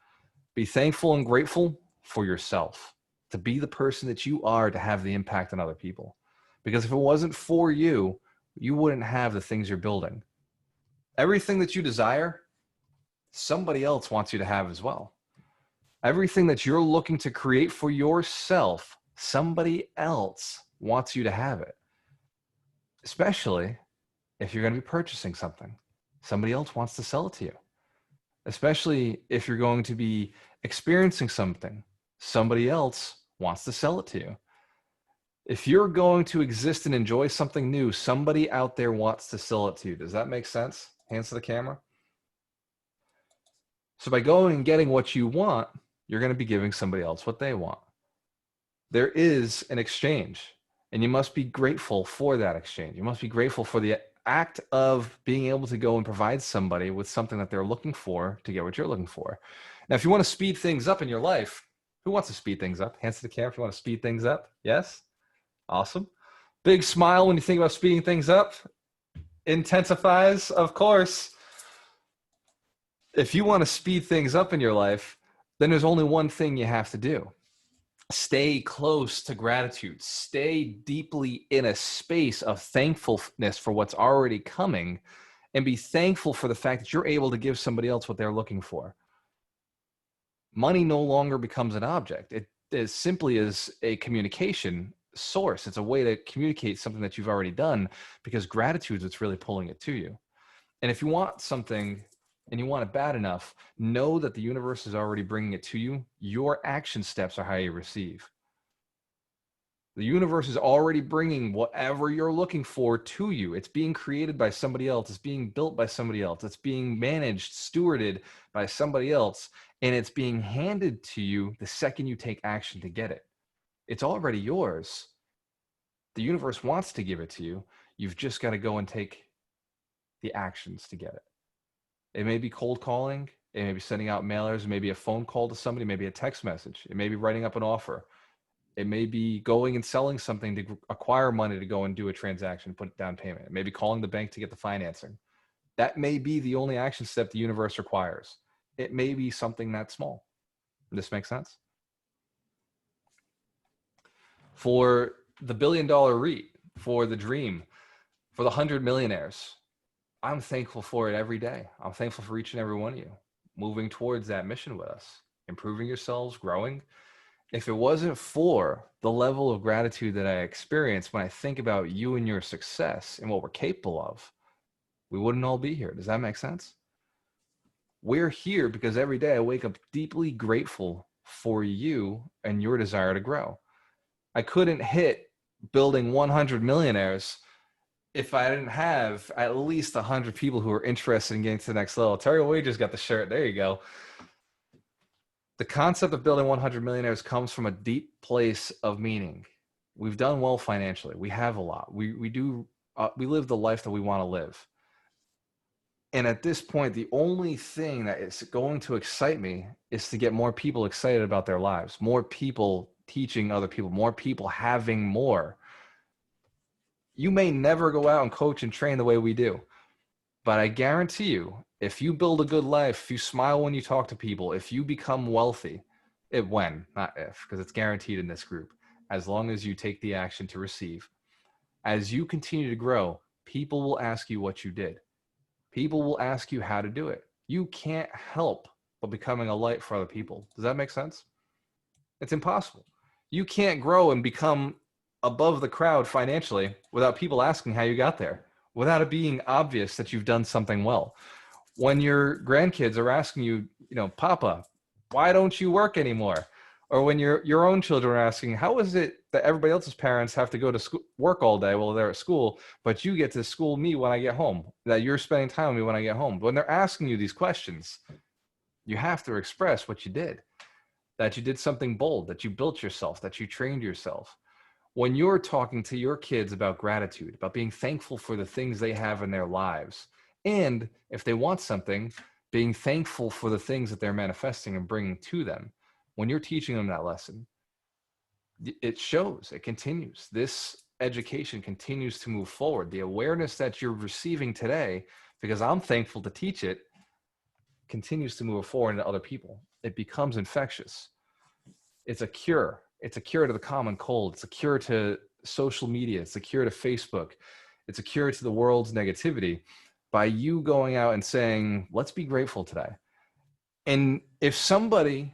S1: Be thankful and grateful for yourself, to be the person that you are, to have the impact on other people. Because if it wasn't for you, you wouldn't have the things you're building. Everything that you desire, somebody else wants you to have as well. Everything that you're looking to create for yourself, somebody else wants you to have it. Especially if you're going to be purchasing something. Somebody else wants to sell it to you. Especially if you're going to be experiencing something, somebody else wants to sell it to you. If you're going to exist and enjoy something new, somebody out there wants to sell it to you. Does that make sense? Hands to the camera. So by going and getting what you want, you're going to be giving somebody else what they want. There is an exchange, and you must be grateful for that exchange. You must be grateful for the act of being able to go and provide somebody with something that they're looking for to get what you're looking for. Now, if you want to speed things up in your life, who wants to speed things up? Hands to the camera if you want to speed things up. Yes? Awesome. Big smile when you think about speeding things up. Intensifies, of course. If you want to speed things up in your life, then there's only one thing you have to do. Stay close to gratitude. Stay deeply in a space of thankfulness for what's already coming, and be thankful for the fact that you're able to give somebody else what they're looking for. Money no longer becomes an object. It is simply is a communication source. It's a way to communicate something that you've already done, because gratitude is what's really pulling it to you. And if you want something and you want it bad enough, know that the universe is already bringing it to you. Your action steps are how you receive. The universe is already bringing whatever you're looking for to you. It's being created by somebody else. It's being built by somebody else. It's being managed, stewarded by somebody else. And it's being handed to you the second you take action to get it. It's already yours. The universe wants to give it to you. You've just got to go and take the actions to get it. It may be cold calling. It may be sending out mailers. It may be a phone call to somebody. Maybe a text message. It may be writing up an offer. It may be going and selling something to acquire money to go and do a transaction, put down payment. It may be calling the bank to get the financing. That may be the only action step the universe requires. It may be something that small. Does this make sense? For the $1 billion REIT, for the dream, for the 100 millionaires, I'm thankful for it every day. I'm thankful for each and every one of you moving towards that mission with us, improving yourselves, growing. If it wasn't for the level of gratitude that I experience when I think about you and your success and what we're capable of, we wouldn't all be here. Does that make sense? We're here because every day I wake up deeply grateful for you and your desire to grow. I couldn't hit building 100 millionaires if I didn't have at least 100 people who are interested in getting to the next level. Terry Wages got the shirt. There you go. The concept of building 100 millionaires comes from a deep place of meaning. We've done well financially. We have a lot. We live the life that we want to live. And at this point, the only thing that is going to excite me is to get more people excited about their lives, more people teaching other people, more people having more. You may never go out and coach and train the way we do, but I guarantee you, if you build a good life, if you smile when you talk to people, if you become wealthy, not if, because it's guaranteed in this group, as long as you take the action to receive. As you continue to grow, people will ask you what you did. People will ask you how to do it. You can't help but becoming a light for other people. Does that make sense? It's impossible. You can't grow and become above the crowd financially without people asking how you got there, without it being obvious that you've done something well. When your grandkids are asking you, Papa, why don't you work anymore? Or when your own children are asking, how is it that everybody else's parents have to go to school, work all day while they're at school, but you get to school me when I get home, that you're spending time with me when I get home? When they're asking you these questions, you have to express what you did, that you did something bold, that you built yourself, that you trained yourself. When you're talking to your kids about gratitude, about being thankful for the things they have in their lives, and if they want something, being thankful for the things that they're manifesting and bringing to them, when you're teaching them that lesson, it shows, it continues. This education continues to move forward. The awareness that you're receiving today, because I'm thankful to teach it, continues to move forward into other people. It becomes infectious. It's a cure. It's a cure to the common cold. It's a cure to social media. It's a cure to Facebook. It's a cure to the world's negativity by you going out and saying, let's be grateful today. And if somebody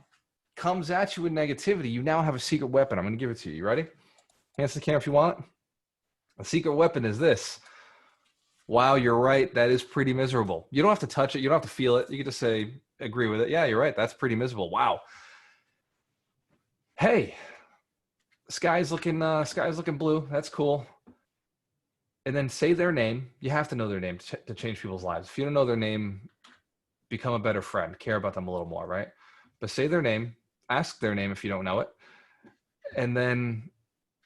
S1: comes at you with negativity, you now have a secret weapon. I'm going to give it to you. You ready? Hands to the camera if you want it. A secret weapon is this. Wow, you're right. That is pretty miserable. You don't have to touch it. You don't have to feel it. You can just say, agree with it. Yeah, you're right. That's pretty miserable. Wow. Hey, sky's looking blue. That's cool. And then say their name. You have to know their name to change people's lives. If you don't know their name, become a better friend. Care about them a little more, right? But say their name. Ask their name if you don't know it. And then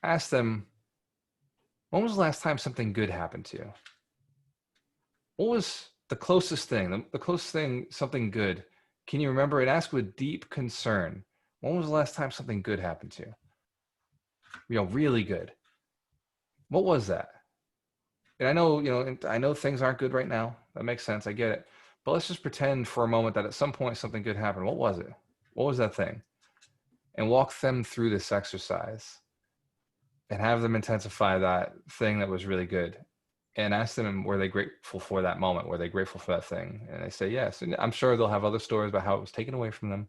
S1: ask them, when was the last time something good happened to you? What was the closest thing, something good? Can you remember it? Ask with deep concern. When was the last time something good happened to you? Really good. What was that? And I know things aren't good right now. That makes sense. I get it. But let's just pretend for a moment that at some point something good happened. What was it? What was that thing? And walk them through this exercise and have them intensify that thing that was really good. And ask them, were they grateful for that moment? Were they grateful for that thing? And they say yes. And I'm sure they'll have other stories about how it was taken away from them.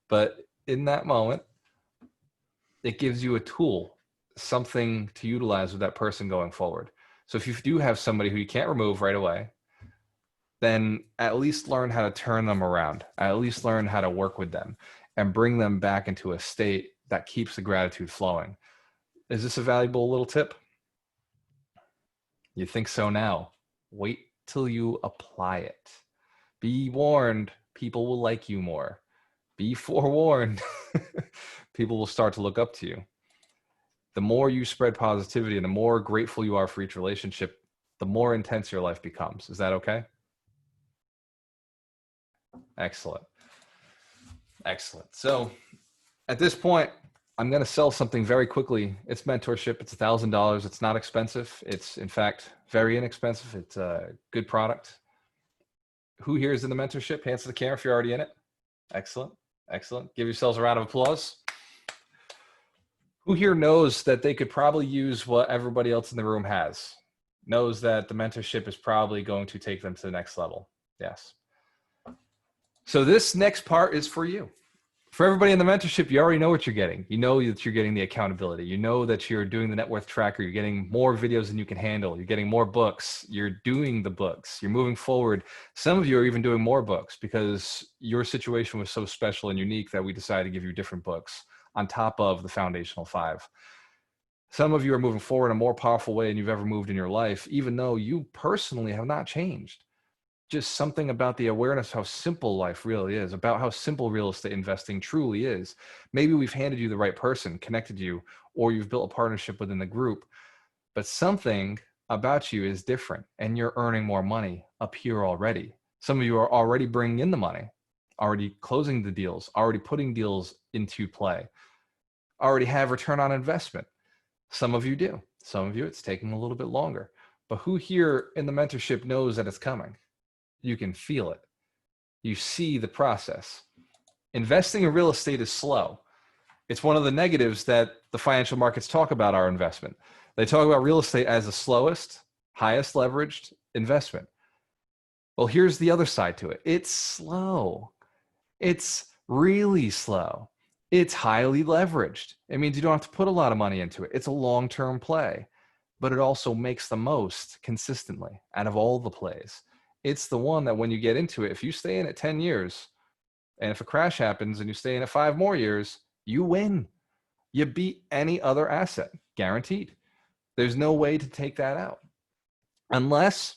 S1: But in that moment, it gives you a tool, something to utilize with that person going forward. So if you do have somebody who you can't remove right away, then at least learn how to turn them around. At least learn how to work with them and bring them back into a state that keeps the gratitude flowing. Is this a valuable little tip? You think so now? Wait till you apply it. Be warned, people will like you more. Be forewarned, people will start to look up to you. The more you spread positivity and the more grateful you are for each relationship, the more intense your life becomes. Is that okay? Excellent. Excellent. So at this point, I'm going to sell something very quickly. It's mentorship. It's $1,000. It's not expensive. It's, in fact, very inexpensive. It's a good product. Who here is in the mentorship? Hands to the camera if you're already in it. Excellent. Excellent. Give yourselves a round of applause. Who here knows that they could probably use what everybody else in the room has? Knows that the mentorship is probably going to take them to the next level? Yes. So this next part is for you. For everybody in the mentorship, you already know what you're getting. You know that you're getting the accountability. You know that you're doing the net worth tracker. You're getting more videos than you can handle. You're getting more books. You're doing the books. You're moving forward. Some of you are even doing more books because your situation was so special and unique that we decided to give you different books on top of the foundational 5. Some of you are moving forward in a more powerful way than you've ever moved in your life, even though you personally have not changed. Just something about the awareness how simple life really is, about how simple real estate investing truly is. Maybe we've handed you the right person, connected you, or you've built a partnership within the group, but something about you is different and you're earning more money up here already. Some of you are already bringing in the money, already closing the deals, already putting deals into play, already have return on investment. Some of you do. Some of you, it's taking a little bit longer. But who here in the mentorship knows that it's coming? You can feel it. You see the process. Investing in real estate is slow. It's one of the negatives that the financial markets talk about our investment. They talk about real estate as the slowest, highest leveraged investment. Well, here's the other side to it. It's slow. It's really slow. It's highly leveraged. It means you don't have to put a lot of money into it. It's a long-term play, but it also makes the most consistently out of all the plays. It's the one that when you get into it, if you stay in it 10 years, and if a crash happens and you stay in it 5 more years, you win. You beat any other asset, guaranteed. There's no way to take that out. Unless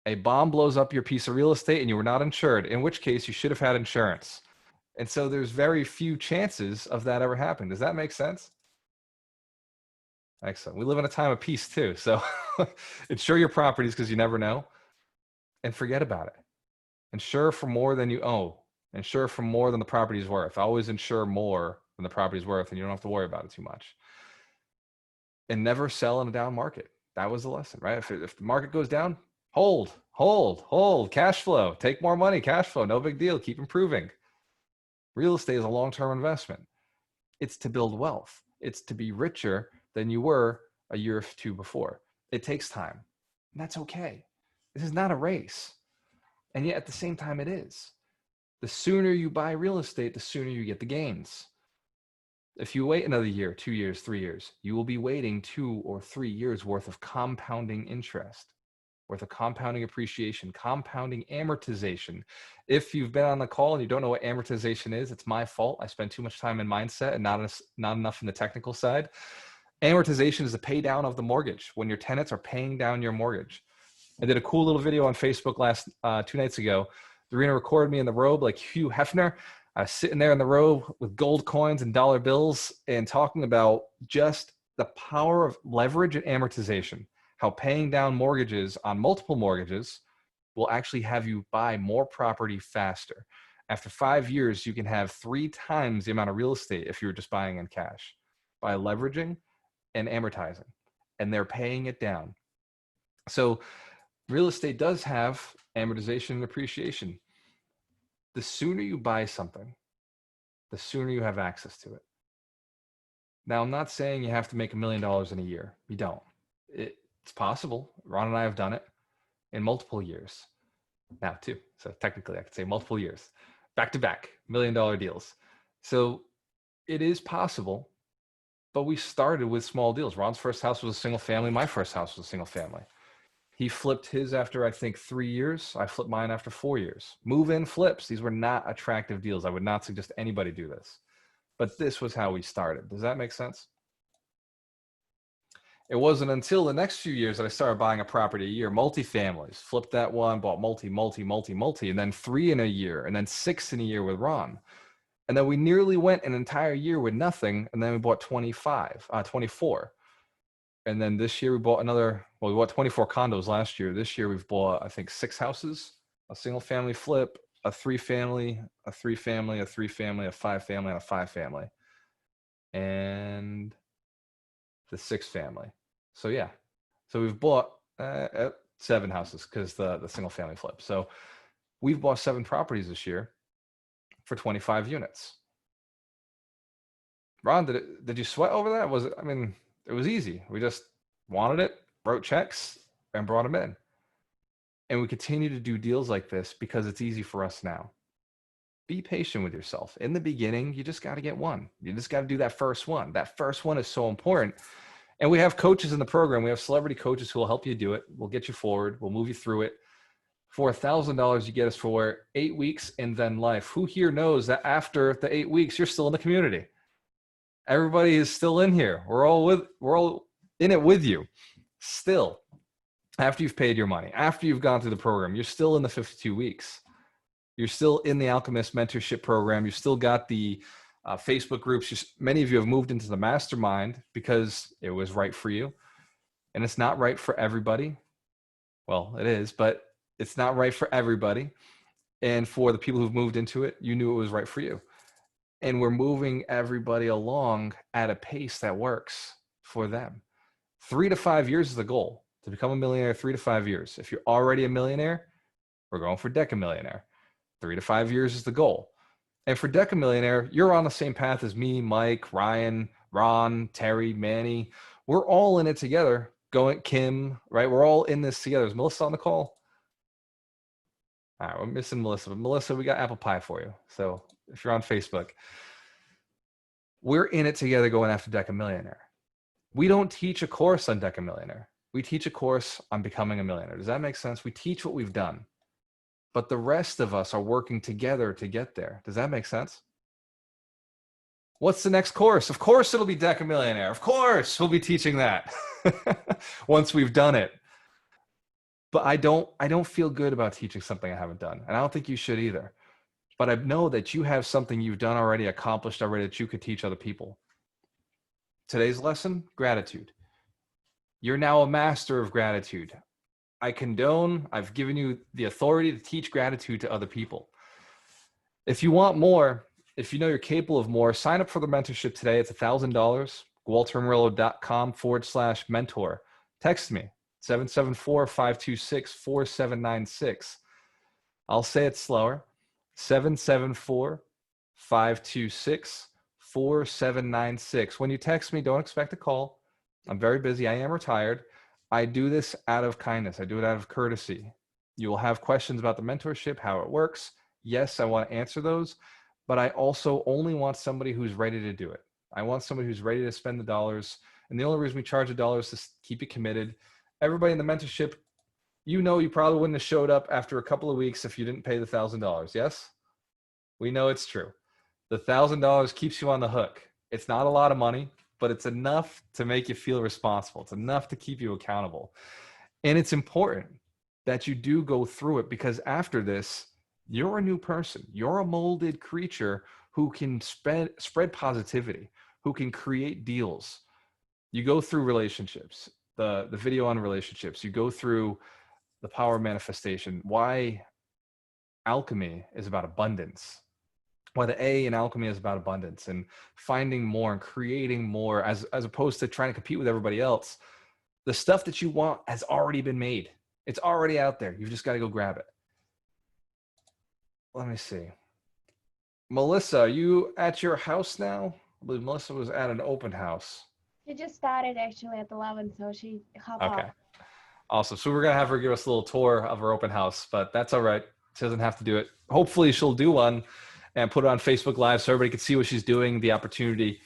S1: a bomb blows up your piece of real estate and you were not insured, in which case you should have had insurance. And so there's very few chances of that ever happening. Does that make sense? Excellent. We live in a time of peace too. So insure your properties because you never know, and forget about it. Insure for more than you owe. Insure for more than the property is worth. Always insure more than the property is worth, and you don't have to worry about it too much. And never sell in a down market. That was the lesson, right? If the market goes down, hold, cash flow, take more money, cash flow, no big deal, keep improving. Real estate is a long-term investment. It's to build wealth. It's to be richer than you were a year or 2 before. It takes time, and that's okay. This is not a race. And yet at the same time, it is. The sooner you buy real estate, the sooner you get the gains. If you wait another year, 2 years, 3 years, you will be waiting 2 or 3 years worth of compounding interest, worth of compounding appreciation, compounding amortization. If you've been on the call and you don't know what amortization is, it's my fault. I spend too much time in mindset and not enough in the technical side. Amortization is the pay down of the mortgage when your tenants are paying down your mortgage. I did a cool little video on Facebook 2 nights ago. Dorina recorded me in the robe like Hugh Hefner. I was sitting there in the robe with gold coins and dollar bills and talking about just the power of leverage and amortization, how paying down mortgages on multiple mortgages will actually have you buy more property faster. After 5 years, you can have 3 times the amount of real estate if you're just buying in cash by leveraging and amortizing, and they're paying it down. So real estate does have amortization and appreciation. The sooner you buy something, the sooner you have access to it. Now, I'm not saying you have to make $1 million in a year. You don't. It's possible. Ron and I have done it in multiple years now too. So technically I could say multiple years, back to back, $1 million deals. So it is possible, but we started with small deals. Ron's first house was a single family. My first house was a single family. He flipped his after, I think, 3 years. I flipped mine after 4 years. Move-in flips. These were not attractive deals. I would not suggest anybody do this. But this was how we started. Does that make sense? It wasn't until the next few years that I started buying a property a year, multifamilies, flipped that one, bought multi, and then 3 in a year, and then 6 in a year with Ron. And then we nearly went an entire year with nothing. And then we bought 24. And then this year we bought we bought 24 condos last year. This year we've bought, I think, 6 houses, a single family flip, a 3-family, a 3-family, a 3-family, a 5-family, and a 5-family. And the 6-family. So yeah. So we've bought 7 houses because the single family flip. So we've bought 7 properties this year for 25 units. Ron, did you sweat over that? It was easy. We just wanted it, wrote checks, and brought them in. And we continue to do deals like this because it's easy for us now. Be patient with yourself. In the beginning, you just got to get one. You just got to do that first one. That first one is so important. And we have coaches in the program. We have celebrity coaches who will help you do it. We'll get you forward. We'll move you through it. For $1,000, you get us for 8 weeks and then life. Who here knows that after the 8 weeks, you're still in the community? Everybody is still in here. We're all in it with you. Still, after you've paid your money, after you've gone through the program, you're still in the 52 weeks. You're still in the Alchemist mentorship program. You still got the Facebook groups. Many of you have moved into the mastermind because it was right for you. And it's not right for everybody. Well, it is, but it's not right for everybody. And for the people who've moved into it, you knew it was right for you. And we're moving everybody along at a pace that works for them. 3 to 5 years is the goal. To become a millionaire, 3 to 5 years. If you're already a millionaire, we're going for Decamillionaire. 3 to 5 years is the goal. And for Decamillionaire, you're on the same path as me, Mike, Ryan, Ron, Terry, Manny. We're all in it together. Kim, right? We're all in this together. Is Melissa on the call? All right, we're missing Melissa. But Melissa, we got apple pie for you. So if you're on Facebook, we're in it together going after Decamillionaire. We don't teach a course on Decamillionaire. We teach a course on becoming a millionaire. Does that make sense? We teach what we've done. But the rest of us are working together to get there. Does that make sense? What's the next course? Of course it'll be Decamillionaire. Of course we'll be teaching that once we've done it. But I don't feel good about teaching something I haven't done. And I don't think you should either. But I know that you have something you've done already, accomplished already, that you could teach other people. Today's lesson, gratitude. You're now a master of gratitude. I've given you the authority to teach gratitude to other people. If you want more, if you know you're capable of more, sign up for the mentorship today. It's $1,000, waltermurillo.com/mentor. Text me, 774-526-4796. I'll say it slower, 774-526-4796. When you text me, don't expect a call. I'm very busy. I am retired. I do this out of kindness. I do it out of courtesy. You will have questions about the mentorship, how it works. Yes, I want to answer those, but I also only want somebody who's ready to do it. I want somebody who's ready to spend the dollars. And the only reason we charge $1 is to keep you committed. Everybody in the mentorship, you probably wouldn't have showed up after a couple of weeks if you didn't pay the $1,000. Yes? We know it's true. The $1,000 keeps you on the hook. It's not a lot of money, but it's enough to make you feel responsible. It's enough to keep you accountable. And it's important that you do go through it, because after this, you're a new person. You're a molded creature who can spread positivity, who can create deals. You go through relationships, the video on relationships. You go through the power of manifestation, why alchemy is about abundance, why the A in alchemy is about abundance and finding more and creating more, as opposed to trying to compete with everybody else. The stuff that you want has already been made. It's already out there. You've just got to go grab it. Let me see. Melissa, are you at your house now? I believe Melissa was at an open house.
S4: She just started actually at 11, so she hopped
S1: Okay.
S4: off.
S1: Awesome. So we're going to have her give us a little tour of her open house, but that's all right. She doesn't have to do it. Hopefully she'll do one and put it on Facebook Live so everybody can see what she's doing, the opportunity.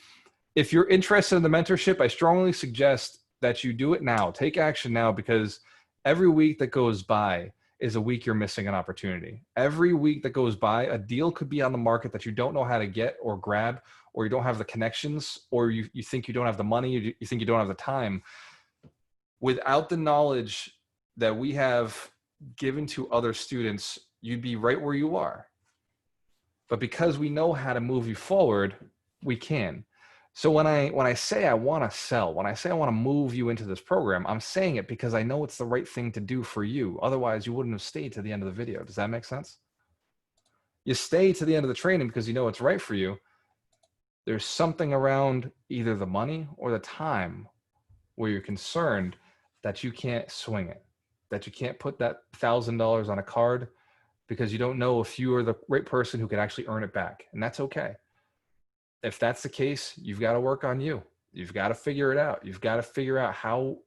S1: If you're interested in the mentorship, I strongly suggest that you do it now. Take action now, because every week that goes by is a week you're missing an opportunity. Every week that goes by, a deal could be on the market that you don't know how to get or grab, or you don't have the connections, or you think you don't have the money, you think you don't have the time. Without the knowledge that we have given to other students, you'd be right where you are. But because we know how to move you forward, we can. So when I say I want to sell, when I say I want to move you into this program, I'm saying it because I know it's the right thing to do for you. Otherwise, you wouldn't have stayed to the end of the video. Does that make sense? You stay to the end of the training because you know it's right for you. There's something around either the money or the time where you're concerned that you can't swing it, that you can't put that $1,000 on a card because you don't know if you are the right person who can actually earn it back. And that's okay. If that's the case, you've got to work on you. You've got to figure it out. You've got to figure out how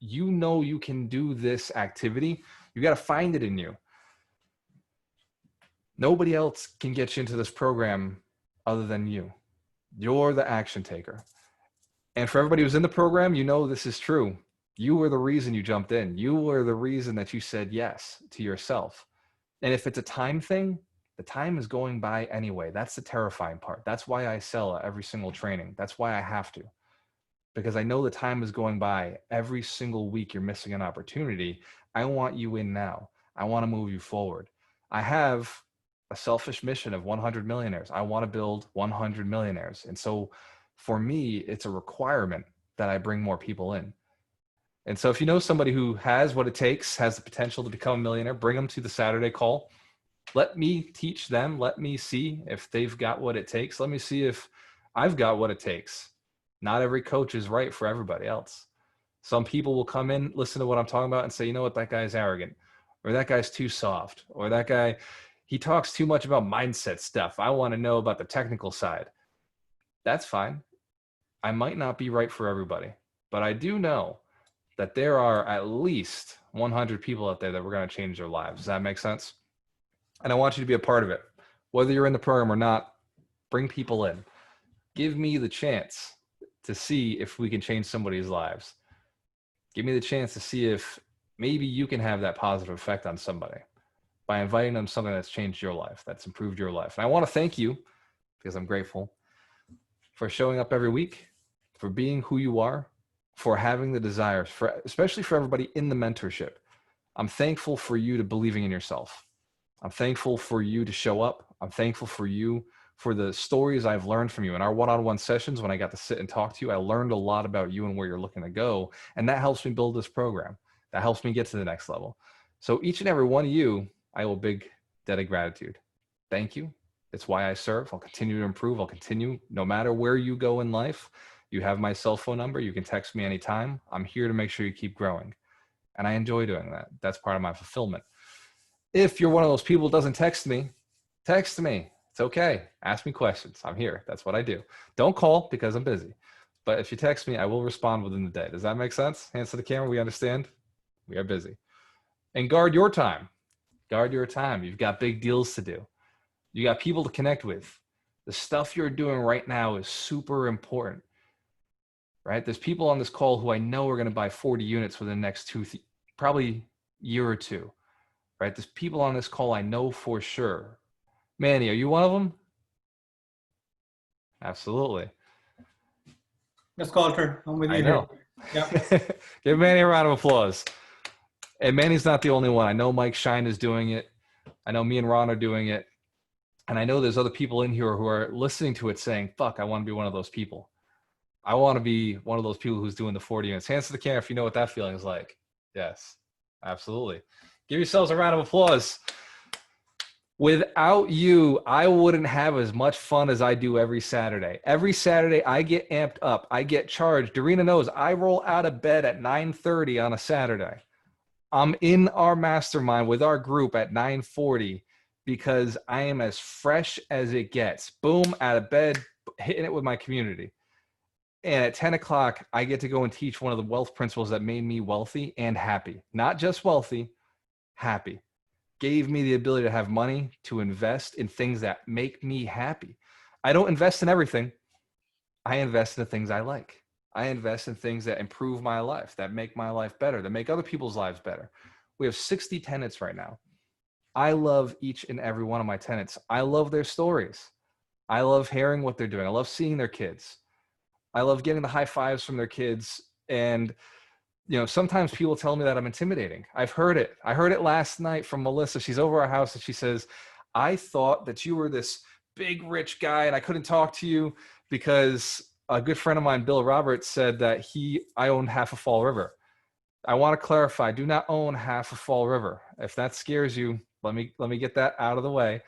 S1: you know you can do this activity. You've got to find it in you. Nobody else can get you into this program other than you. You're the action taker. And for everybody who's in the program, you know this is true. You were the reason you jumped in. You were the reason that you said yes to yourself. And if it's a time thing, the time is going by anyway. That's the terrifying part. That's why I sell at every single training. That's why I have to. Because I know the time is going by. Every single week you're missing an opportunity. I want you in now. I want to move you forward. I have a selfish mission of 100 millionaires. I want to build 100 millionaires. And so for me, it's a requirement that I bring more people in. And so if you know somebody who has what it takes, has the potential to become a millionaire, bring them to the Saturday call. Let me teach them. Let me see if they've got what it takes. Let me see if I've got what it takes. Not every coach is right for everybody else. Some people will come in, listen to what I'm talking about and say, you know what, that guy's arrogant, or that guy's too soft, or that guy, he talks too much about mindset stuff. I want to know about the technical side. That's fine. I might not be right for everybody, but I do know that there are at least 100 people out there that we're going to change their lives. Does that make sense? And I want you to be a part of it. Whether you're in the program or not, bring people in. Give me the chance to see if we can change somebody's lives. Give me the chance to see if maybe you can have that positive effect on somebody by inviting them something that's changed your life, that's improved your life. And I want to thank you, because I'm grateful, for showing up every week, for being who you are, for having the desires, for especially for everybody in the mentorship. I'm thankful for you to believing in yourself. I'm thankful for you to show up. I'm thankful for you, for the stories I've learned from you. In our one-on-one sessions, when I got to sit and talk to you, I learned a lot about you and where you're looking to go. And that helps me build this program. That helps me get to the next level. So each and every one of you, I owe a big debt of gratitude. Thank you. It's why I serve. I'll continue to improve. I'll continue no matter where you go in life. You have my cell phone number. You can text me anytime. I'm here to make sure you keep growing. And I enjoy doing that. That's part of my fulfillment. If you're one of those people who doesn't text me, text me. It's okay. Ask me questions. I'm here. That's what I do. Don't call because I'm busy. But if you text me, I will respond within the day. Does that make sense? Hands to the camera. We understand. We are busy. And guard your time. Guard your time. You've got big deals to do. You got people to connect with. The stuff you're doing right now is super important, right? There's people on this call who I know are going to buy 40 units within the next probably year or two, right? There's people on this call I know for sure. Manny, are you one of them? Absolutely.
S2: Miss Coulter, I'm with you.
S1: I know.
S2: Yeah.
S1: Give Manny a round of applause. And Manny's not the only one. I know Mike Shine is doing it. I know me and Ron are doing it. And I know there's other people in here who are listening to it saying, fuck, I want to be one of those people. I want to be one of those people who's doing the 40 units. Hands to the camera if you know what that feeling is like. Yes, absolutely. Give yourselves a round of applause. Without you, I wouldn't have as much fun as I do every Saturday. Every Saturday, I get amped up. I get charged. Dorina knows I roll out of bed at 9:30 on a Saturday. I'm in our mastermind with our group at 9:40 because I am as fresh as it gets. Boom, out of bed, hitting it with my community. And at 10 o'clock, I get to go and teach one of the wealth principles that made me wealthy and happy. Not just wealthy, happy. Gave me the ability to have money to invest in things that make me happy. I don't invest in everything. I invest in the things I like. I invest in things that improve my life, that make my life better, that make other people's lives better. We have 60 tenants right now. I love each and every one of my tenants. I love their stories. I love hearing what they're doing. I love seeing their kids. I love getting the high fives from their kids and sometimes people tell me that I'm intimidating. I've heard it. I heard it last night from Melissa. She's over our house and she says, I thought that you were this big rich guy and I couldn't talk to you because a good friend of mine, Bill Roberts, said that I owned half of Fall River. I want to clarify, do not own half of Fall River. If that scares you, let me get that out of the way.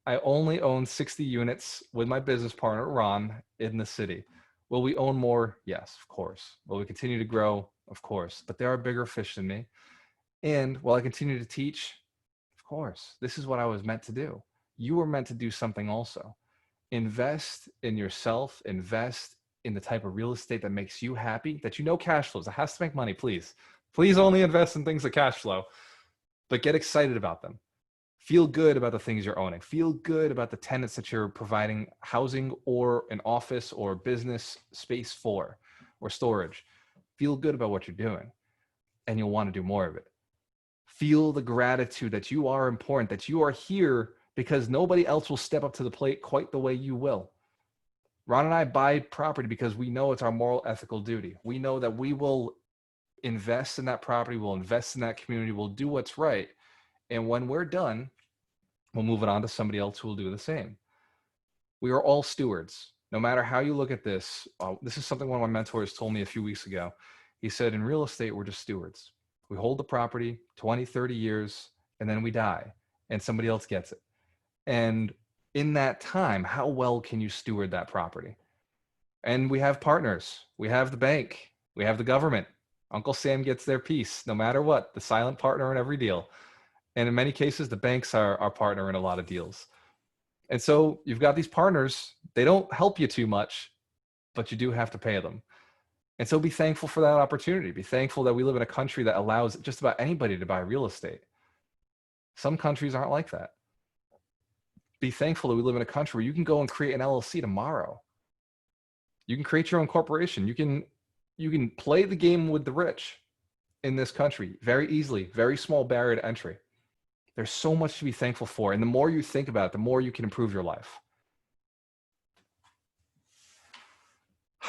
S1: I only own 60 units with my business partner, Ron, in the city. Will we own more? Yes, of course. Will we continue to grow? Of course. But there are bigger fish than me. And will I continue to teach? Of course. This is what I was meant to do. You were meant to do something also. Invest in yourself. Invest in the type of real estate that makes you happy, that cash flows. It has to make money, please. Please only invest in things that cash flow. But get excited about them. Feel good about the things you're owning. Feel good about the tenants that you're providing housing or an office or business space for, or storage. Feel good about what you're doing, and you'll want to do more of it. Feel the gratitude that you are important, that you are here because nobody else will step up to the plate quite the way you will. Ron and I buy property because we know it's our moral, ethical duty. We know that we will invest in that property, we'll invest in that community, we'll do what's right. And when we're done, we'll move it on to somebody else who will do the same. We are all stewards. No matter how you look at this, this is something one of my mentors told me a few weeks ago. He said, in real estate, we're just stewards. We hold the property 20, 30 years, and then we die, and somebody else gets it. And in that time, how well can you steward that property? And we have partners. We have the bank. We have the government. Uncle Sam gets their piece, no matter what, the silent partner in every deal. And in many cases, the banks are our partner in a lot of deals. And so you've got these partners. They don't help you too much, but you do have to pay them. And so be thankful for that opportunity. Be thankful that we live in a country that allows just about anybody to buy real estate. Some countries aren't like that. Be thankful that we live in a country where you can go and create an LLC tomorrow. You can create your own corporation. You can play the game with the rich in this country very easily, very small barrier to entry. There's so much to be thankful for. And the more you think about it, the more you can improve your life.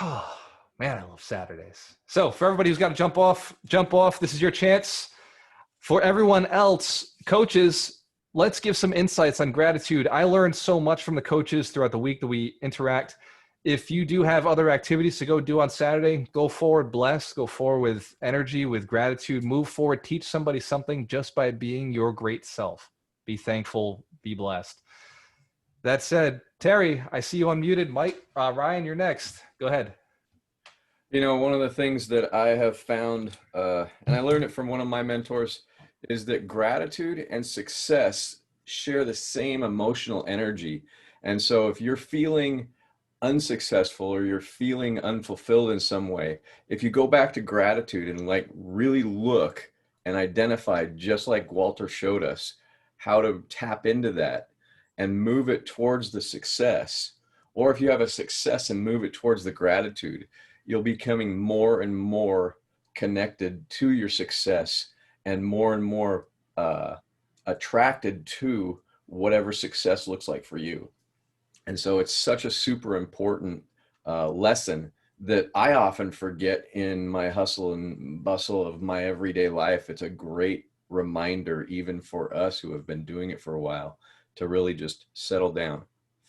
S1: Oh, man, I love Saturdays. So for everybody who's got to jump off. This is your chance. For everyone else, coaches, let's give some insights on gratitude. I learned so much from the coaches throughout the week that we interact. If you do have other activities to go do on Saturday, go forward blessed, go forward with energy, with gratitude, move forward, teach somebody something just by being your great self. Be thankful, be blessed. That said, Terry, I see you unmuted. Mike, Ryan, you're next. Go ahead.
S5: One of the things that I have found, and I learned it from one of my mentors, is that gratitude and success share the same emotional energy. And so if you're feeling unsuccessful or you're feeling unfulfilled in some way, if you go back to gratitude and really look and identify, just like Walter showed us, how to tap into that and move it towards the success, or if you have a success and move it towards the gratitude, you'll be becoming more and more connected to your success and more attracted to whatever success looks like for you. And so it's such a super important lesson that I often forget in my hustle and bustle of my everyday life. It's a great reminder, even for us who have been doing it for a while, to really just settle down,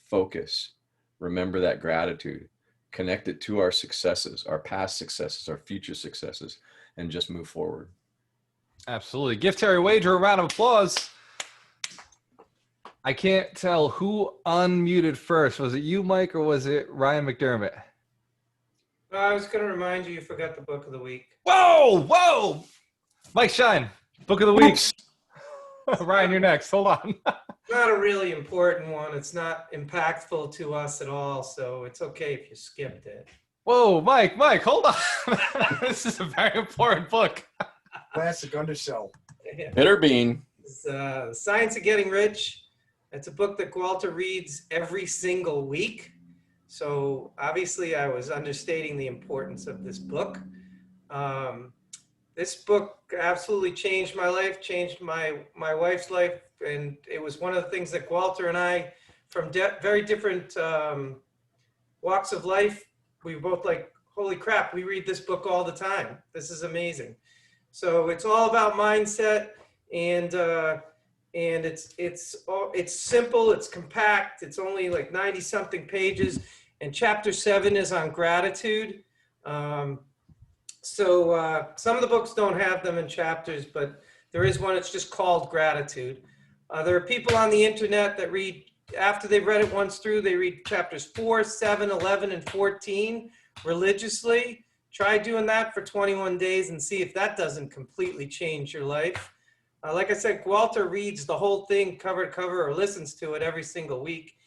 S5: focus, remember that gratitude, connect it to our successes, our past successes, our future successes, and just move forward.
S1: Absolutely. Give Terry Wager a round of applause. I can't tell who unmuted first. Was it you, Mike, or was it Ryan McDermott?
S6: I was going to remind you forgot the book of the week.
S1: Whoa! Mike Shine, book of the week. Ryan, you're next. Hold on.
S6: Not a really important one. It's not impactful to us at all, so it's okay if you skipped it.
S1: Whoa, Mike, hold on. This is a very important book.
S7: Classic undersell.
S5: Bitter bean.
S6: It's The Science of Getting Rich. It's a book that Walter reads every single week. So obviously I was understating the importance of this book. This book absolutely changed my life, changed my wife's life. And it was one of the things that Walter and I, from very different walks of life, we were both like, holy crap, we read this book all the time. This is amazing. So it's all about mindset, and it's simple, it's compact, it's only like 90 something pages, and chapter 7 is on gratitude. Some of the books don't have them in chapters, but there is one. It's just called Gratitude. There are people on the internet that read, after they've read it once through, they read chapters 4, 7, 11, and 14 religiously. Try doing that for 21 days and see if that doesn't completely change your life. Like I said, Walter reads the whole thing cover to cover, or listens to it every single week.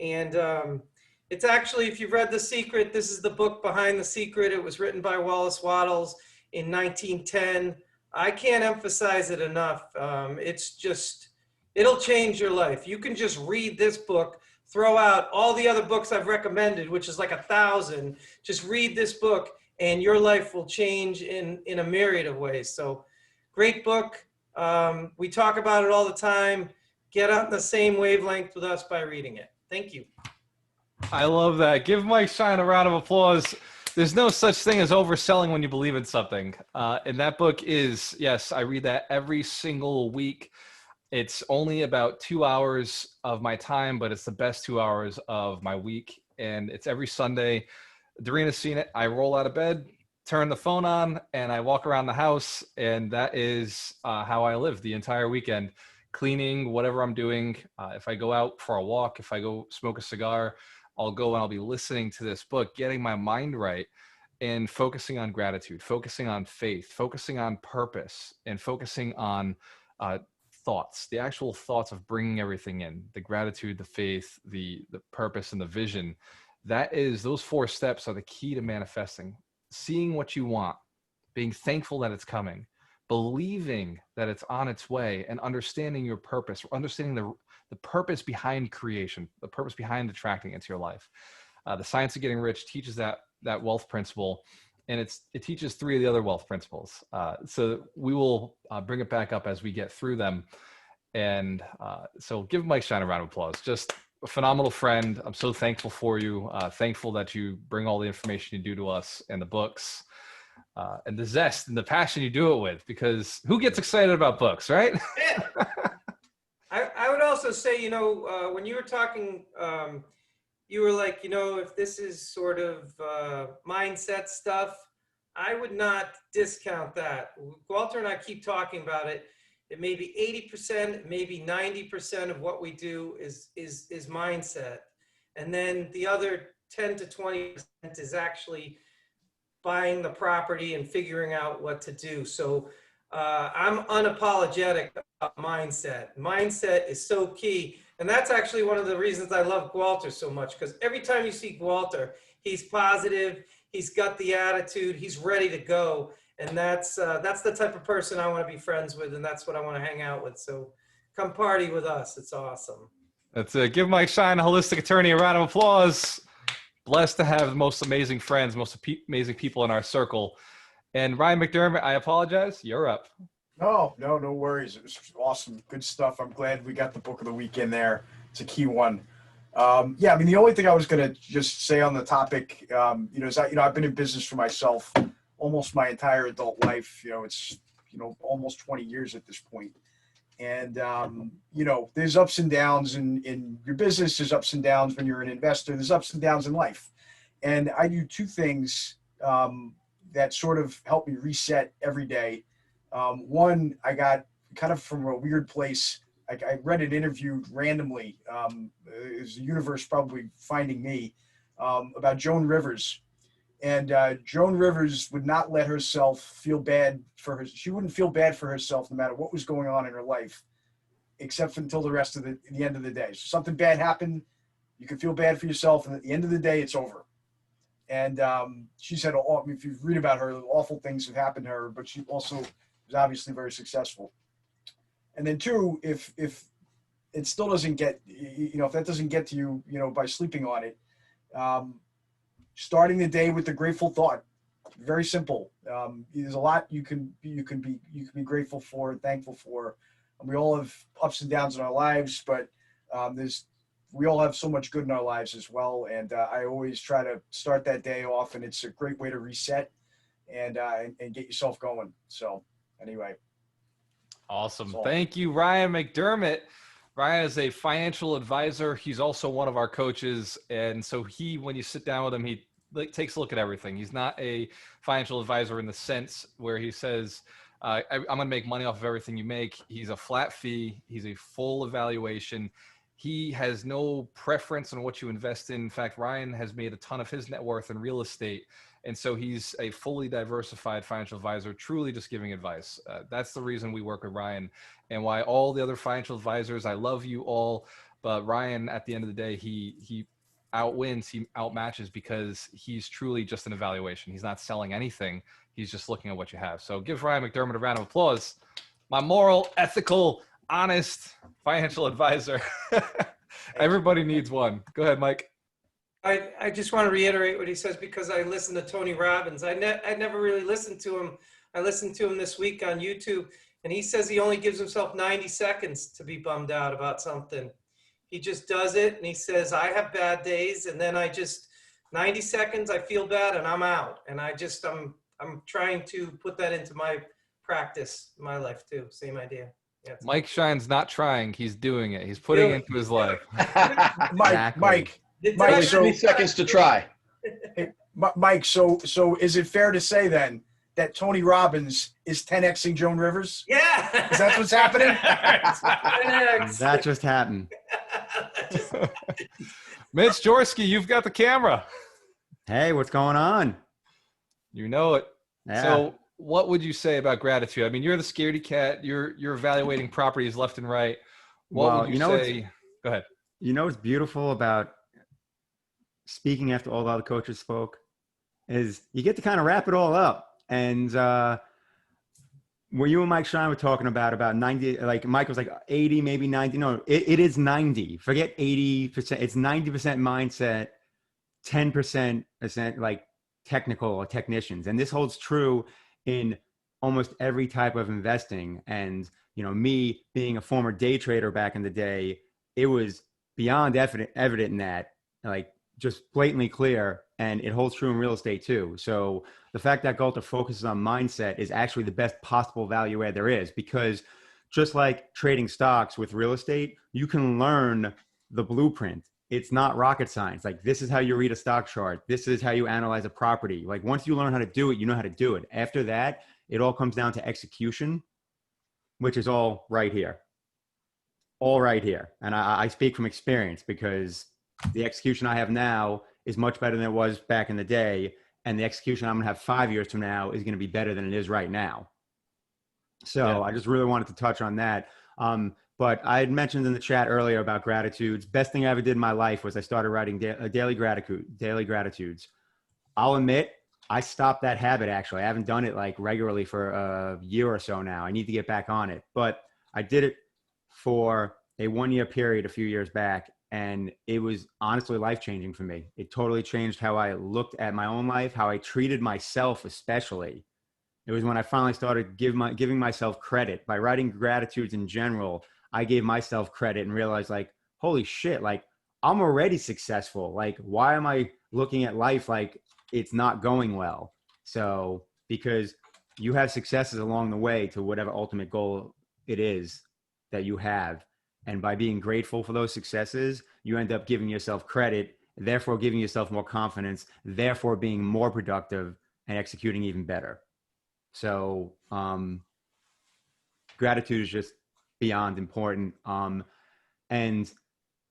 S6: And it's actually, if you've read The Secret, this is the book behind The Secret. It was written by Wallace Wattles in 1910. I can't emphasize it enough. It's just, it'll change your life. You can just read this book, throw out all the other books I've recommended, which is like 1,000. Just read this book and your life will change in a myriad of ways. So great book. We talk about it all the time. Get on the same wavelength with us by reading it. Thank you.
S1: I love that. Give Mike Shine a round of applause. There's no such thing as overselling when you believe in something. And that book is, yes, I read that every single week. It's only about 2 hours of my time, but it's the best 2 hours of my week. And it's every Sunday. Darina's seen it. I roll out of bed, turn the phone on, and I walk around the house. And that is how I live the entire weekend. Cleaning, whatever I'm doing. If I go out for a walk, if I go smoke a cigar, I'll go and I'll be listening to this book, getting my mind right and focusing on gratitude, focusing on faith, focusing on purpose, and focusing on thoughts, the actual thoughts of bringing everything in, the gratitude, the faith, the purpose, and the vision. That is, those 4 steps are the key to manifesting. Seeing what you want, being thankful that it's coming, believing that it's on its way, and understanding your purpose, understanding the purpose behind creation, the purpose behind attracting into your life. The Science of Getting Rich teaches that wealth principle, and it teaches 3 of the other wealth principles. So we will bring it back up as we get through them. And so give Mike Shine a round of applause. Just a phenomenal friend. I'm so thankful for you. Thankful that you bring all the information you do to us and the books. And the zest and the passion you do it with, because who gets excited about books, right?
S6: Yeah. I would also say, when you were talking, you were like, if this is sort of mindset stuff, I would not discount that. Walter and I keep talking about it. It may be 80%, maybe 90% of what we do is mindset. And then the other 10 to 20% is actually buying the property and figuring out what to do. So I'm unapologetic about mindset. Mindset is so key. And that's actually one of the reasons I love Walter so much, because every time you see Walter, he's positive, he's got the attitude, he's ready to go. And that's the type of person I want to be friends with, and that's what I want to hang out with. So come party with us. It's awesome.
S1: That's it. Give Mike Shine, a holistic attorney, a round of applause. Blessed to have the most amazing friends, most amazing people in our circle. And Ryan McDermott, I apologize. You're up.
S7: No worries. It was awesome. Good stuff. I'm glad we got the book of the week in there. It's a key one. The only thing I was going to just say on the topic, is that, I've been in business for myself almost my entire adult life. It's, almost 20 years at this point. And, there's ups and downs in your business. There's ups and downs when you're an investor. There's ups and downs in life. And I do 2 things that sort of help me reset every day. One, I got kind of from a weird place. I read an interview randomly. It was the universe probably finding me, about Joan Rivers. And Joan Rivers would not let herself feel bad for her. She wouldn't feel bad for herself no matter what was going on in her life, except for until the end of the day. So something bad happened, you can feel bad for yourself, and at the end of the day, it's over. And she said, if you read about her, awful things have happened to her, but she also was obviously very successful. And then 2, if it still doesn't get, if that doesn't get to you, by sleeping on it, starting the day with the grateful thought. Very simple. There's a lot you can be grateful for and thankful for. And we all have ups and downs in our lives, but we all have so much good in our lives as well. And I always try to start that day off, and it's a great way to reset and get yourself going. So anyway.
S1: Awesome.
S7: So-
S1: Thank you, Ryan McDermott. Ryan is a financial advisor. He's also one of our coaches. And so when you sit down with him, he takes a look at everything. He's not a financial advisor in the sense where he says, I'm going to make money off of everything you make. He's a flat fee. He's a full evaluation. He has no preference on what you invest in. In fact, Ryan has made a ton of his net worth in real estate. And so he's a fully diversified financial advisor, truly just giving advice. That's the reason we work with Ryan, and why all the other financial advisors, I love you all, but Ryan, at the end of the day, he outwins, he outmatches, because he's truly just an evaluation. He's not selling anything. He's just looking at what you have. So give Ryan McDermott a round of applause. My moral, ethical, honest financial advisor. Everybody needs one. Go ahead, Mike.
S6: I just want to reiterate what he says, because I listen to Tony Robbins. I never really listened to him. I listened to him this week on YouTube, and he says he only gives himself 90 seconds to be bummed out about something. He just does it, and he says, I have bad days, and then 90 seconds, I feel bad, and I'm out. And I'm trying to put that into my practice, my life too. Same idea. Yeah.
S1: Mike Shine's not trying. He's doing it. He's putting it into his life.
S7: Mike,
S5: Only 20 seconds to try.
S7: Mike, so is it fair to say then that Tony Robbins is 10xing Joan Rivers?
S6: Yeah.
S7: Is that what's happening?
S8: That just happened.
S1: Mitch Jorsky, you've got the camera.
S8: Hey, what's going on?
S1: You know it.
S8: Yeah.
S1: So what would you say about gratitude? I mean, you're the scaredy cat. You're evaluating properties left and right. What would you say? Go ahead.
S8: You know what's beautiful about speaking after all the other coaches spoke is you get to kind of wrap it all up. And when you and Mike Shine were talking about 90, like Mike was like 80, maybe 90. No, it is 90. Forget 80%. It's 90% mindset, 10% like technical or technicians. And this holds true in almost every type of investing. And, you know, me being a former day trader back in the day, it was beyond evident in that, like, just blatantly clear, and it holds true in real estate too. So the fact that Galter focuses on mindset is actually the best possible value add there is, because just like trading stocks with real estate, you can learn the blueprint. It's not rocket science. Like, this is how you read a stock chart. This is how you analyze a property. Like, once you learn how to do it, you know how to do it. After that, it all comes down to execution, which is all right here. All right here. And I speak from experience, because the execution I have now is much better than it was back in the day. And the execution I'm going to have 5 years from now is going to be better than it is right now. So yeah. I just really wanted to touch on that. But I had mentioned in the chat earlier about gratitudes. Best thing I ever did in my life was I started writing daily gratitudes. I'll admit, I stopped that habit. Actually, I haven't done it like regularly for a year or so now. I need to get back on it, but I did it for a 1 year period a few years back. And it was honestly life-changing for me. It totally changed how I looked at my own life, how I treated myself, especially. It was when I finally started giving myself credit. By writing gratitudes in general, I gave myself credit and realized, like, holy shit, like, I'm already successful. Like, why am I looking at life like it's not going well? So, because you have successes along the way to whatever ultimate goal it is that you have. And by being grateful for those successes, you end up giving yourself credit, therefore giving yourself more confidence, therefore being more productive and executing even better. So gratitude is just beyond important. And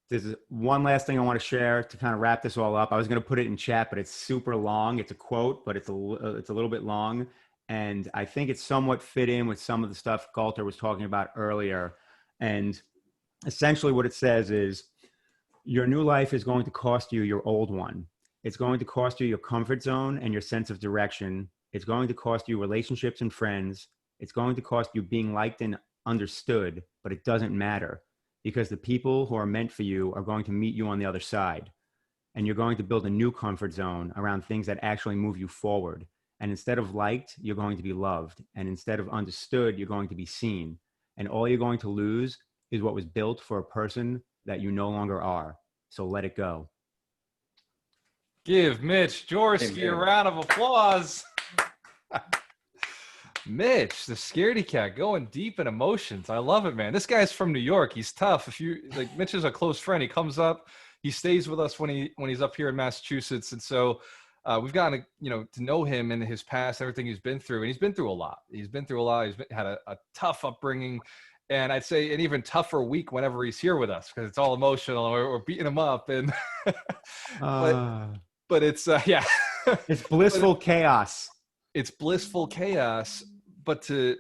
S8: there's one last thing I want to share to kind of wrap this all up. I was going to put it in chat, but it's super long. It's a quote, but it's a little bit long. And I think it's somewhat fit in with some of the stuff Galter was talking about earlier. And essentially what it says is, your new life is going to cost you your old one. It's going to cost you your comfort zone and your sense of direction. It's going to cost you relationships and friends. It's going to cost you being liked and understood, but it doesn't matter, because the people who are meant for you are going to meet you on the other side. And you're going to build a new comfort zone around things that actually move you forward. And instead of liked, you're going to be loved. And instead of understood, you're going to be seen. And all you're going to lose is what was built for a person that you no longer are. So let it go.
S1: Give Mitch Jorsky a round of applause. Mitch, the scaredy cat, going deep in emotions. I love it, man. This guy's from New York. He's tough. If you like, Mitch is a close friend. He comes up, he stays with us when he's up here in Massachusetts, and so we've gotten to know him and his past, everything he's been through, and he's been through a lot. He's had a tough upbringing, and I'd say an even tougher week whenever he's here with us because it's all emotional. Or we're beating him up, and but it's yeah,
S8: it's blissful chaos.
S1: It's blissful chaos. But to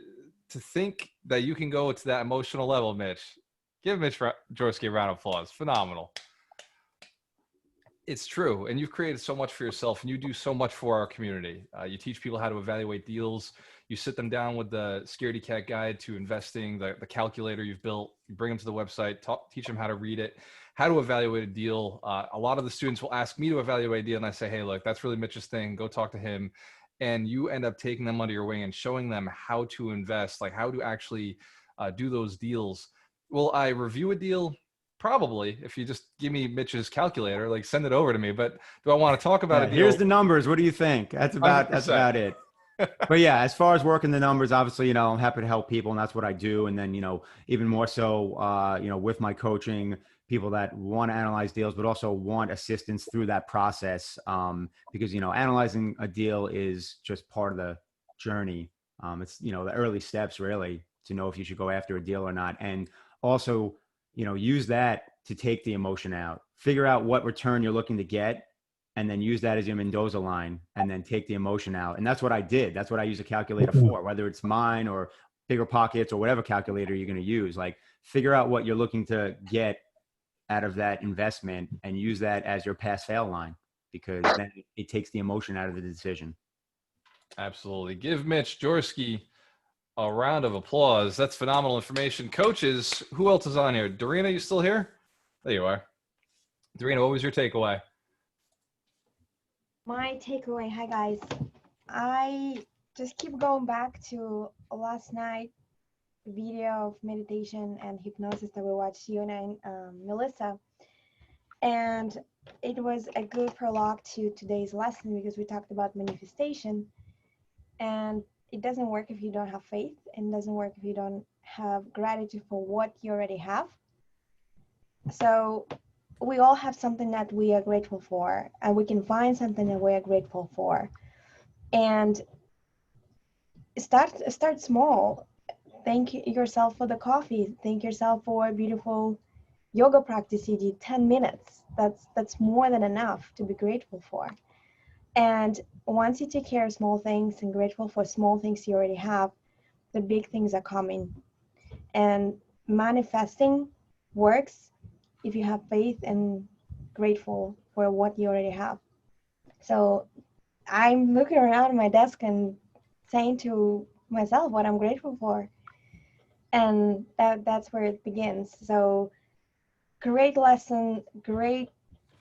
S1: think that you can go to that emotional level, Mitch, give Mitch Jaworski a round of applause. Phenomenal. It's true. And you've created so much for yourself, and you do so much for our community. You teach people how to evaluate deals. You sit them down with the Scaredy Cat guide to investing, the calculator you've built. You bring them to the website, teach them how to read it, how to evaluate a deal. A lot of the students will ask me to evaluate a deal, and I say, hey, look, that's really Mitch's thing. Go talk to him. And you end up taking them under your wing and showing them how to invest, like how to actually do those deals. Will I review a deal? Probably, if you just give me Mitch's calculator, like send it over to me. But do I want to talk about a deal?
S8: Here's the numbers. What do you think? That's about it. But yeah, as far as working the numbers, obviously, I'm happy to help people, and that's what I do. And then, even more so, with my coaching, people that want to analyze deals, but also want assistance through that process. Because, analyzing a deal is just part of the journey. It's, the early steps really to know if you should go after a deal or not. And also, use that to take the emotion out, figure out what return you're looking to get, and then use that as your Mendoza line and then take the emotion out. And that's what I did. That's what I use a calculator for, whether it's mine or Bigger Pockets or whatever calculator you're going to use. Like, figure out what you're looking to get out of that investment and use that as your pass-fail line, because then it takes the emotion out of the decision.
S1: Absolutely. Give Mitch Jaworski a round of applause. That's phenomenal information. Coaches, who else is on here? Dorina, you still here? There you are. Dorina, what was your takeaway?
S4: My takeaway, hi guys. I just keep going back to last night video of meditation and hypnosis that we watched, you and Melissa. And it was a good prologue to today's lesson because we talked about manifestation. And it doesn't work if you don't have faith, and it doesn't work if you don't have gratitude for what you already have. So we all have something that we are grateful for, and we can find something that we are grateful for. And start small. Thank yourself for the coffee. Thank yourself for a beautiful yoga practice you did, 10 minutes. That's more than enough to be grateful for. And once you take care of small things and grateful for small things you already have, the big things are coming. And manifesting works if you have faith and grateful for what you already have. So I'm looking around my desk and saying to myself what I'm grateful for. And that's where it begins. So great lesson, great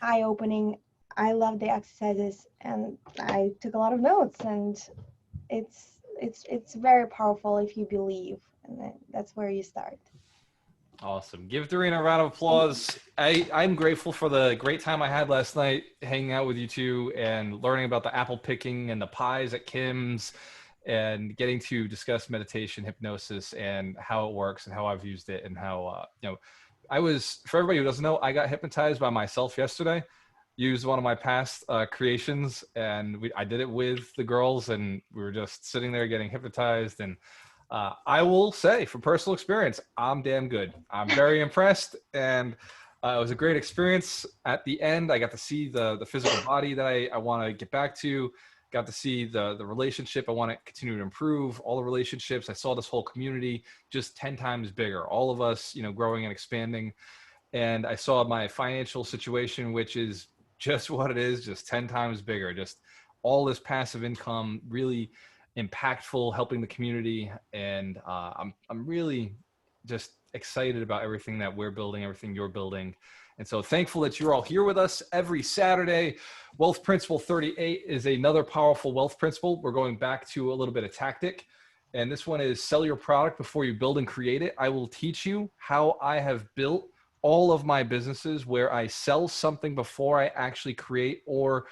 S4: eye-opening. I love the exercises, and I took a lot of notes, and it's very powerful if you believe, and that's where you start.
S1: Awesome. Give Dorina a round of applause. I'm grateful for the great time I had last night hanging out with you two and learning about the apple picking and the pies at Kim's and getting to discuss meditation, hypnosis, and how it works and how I've used it and how, for everybody who doesn't know, I got hypnotized by myself yesterday. Used one of my past creations, and I did it with the girls, and we were just sitting there getting hypnotized. And I will say, from personal experience, I'm damn good. I'm very impressed, and it was a great experience. At the end, I got to see the physical body that I want to get back to. Got to see the relationship I want to continue to improve, all the relationships. I saw this whole community just 10 times bigger, all of us, growing and expanding. And I saw my financial situation, which is just what it is, just 10 times bigger, just all this passive income, really impactful, helping the community. And I'm really just excited about everything that we're building, everything you're building. And so thankful that you're all here with us every Saturday. Wealth Principle 38 is another powerful wealth principle. We're going back to a little bit of tactic. And this one is sell your product before you build and create it. I will teach you how I have built all of my businesses where I sell something before I actually create or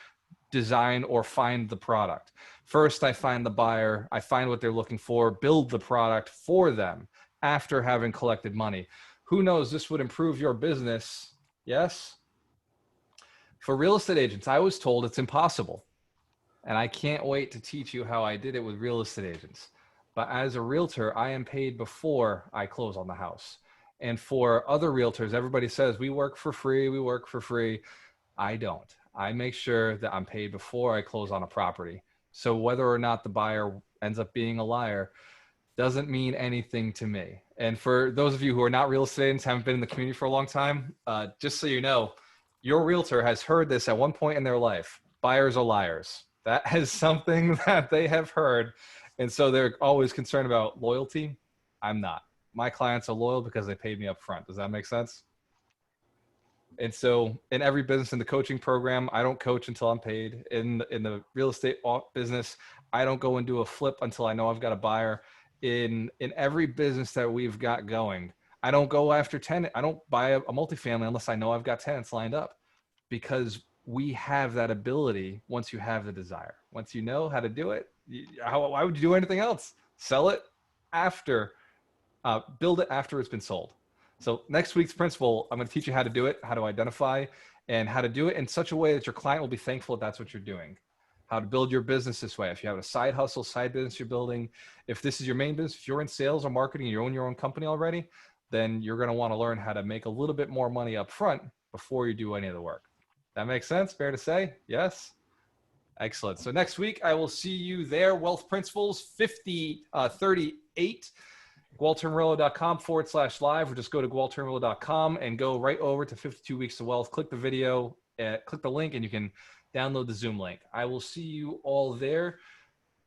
S1: design or find the product. First, I find the buyer, I find what they're looking for, build the product for them after having collected money. Who knows, this would improve your business. Yes? For real estate agents, I was told it's impossible. And I can't wait to teach you how I did it with real estate agents. But as a realtor, I am paid before I close on the house. And for other realtors, everybody says, we work for free, we work for free. I don't. I make sure that I'm paid before I close on a property. So whether or not the buyer ends up being a liar doesn't mean anything to me. And for those of you who are not real estate agents, haven't been in the community for a long time, just so you know, your realtor has heard this at one point in their life. Buyers are liars. That is something that they have heard. And so they're always concerned about loyalty. I'm not. My clients are loyal because they paid me up front. Does that make sense? And so in every business in the coaching program, I don't coach until I'm paid. In the real estate business, I don't go and do a flip until I know I've got a buyer. In every business that we've got going, I don't go after tenant. I don't buy a multifamily unless I know I've got tenants lined up, because we have that ability once you have the desire. Once you know how to do it, why would you do anything else? Sell it after, build it after it's been sold. So next week's principle, I'm going to teach you how to do it, how to identify, and how to do it in such a way that your client will be thankful that that's what you're doing. How to build your business this way. If you have a side hustle, side business you're building, if this is your main business, if you're in sales or marketing, you own your own company already, then you're going to want to learn how to make a little bit more money up front before you do any of the work. That makes sense? Fair to say? Yes? Excellent. So next week, I will see you there. Wealth Principles 38. GualterMurillo.com/live, or just go to GualterMurillo.com and go right over to 52 Weeks of Wealth. Click the video, click the link, and you can download the Zoom link. I will see you all there.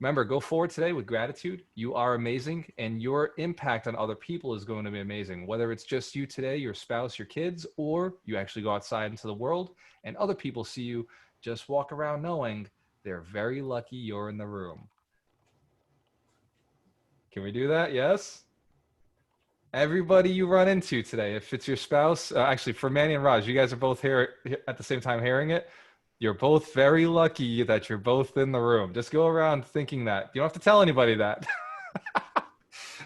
S1: Remember, go forward today with gratitude. You are amazing, and your impact on other people is going to be amazing. Whether it's just you today, your spouse, your kids, or you actually go outside into the world and other people see you, just walk around knowing they're very lucky you're in the room. Can we do that? Yes? Everybody you run into today, if it's your spouse, actually for Manny and Raj, you guys are both here at the same time hearing it. You're both very lucky that you're both in the room. Just go around thinking that. You don't have to tell anybody that.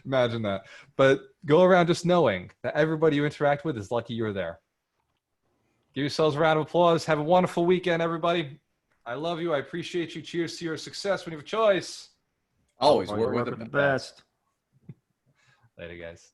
S1: Imagine that. But go around just knowing that everybody you interact with is lucky you're there. Give yourselves a round of applause. Have a wonderful weekend, everybody. I love you. I appreciate you. Cheers to your success when you have a choice.
S5: Always
S8: Always
S5: work with
S8: the
S5: the best.
S8: best.
S1: Later, guys.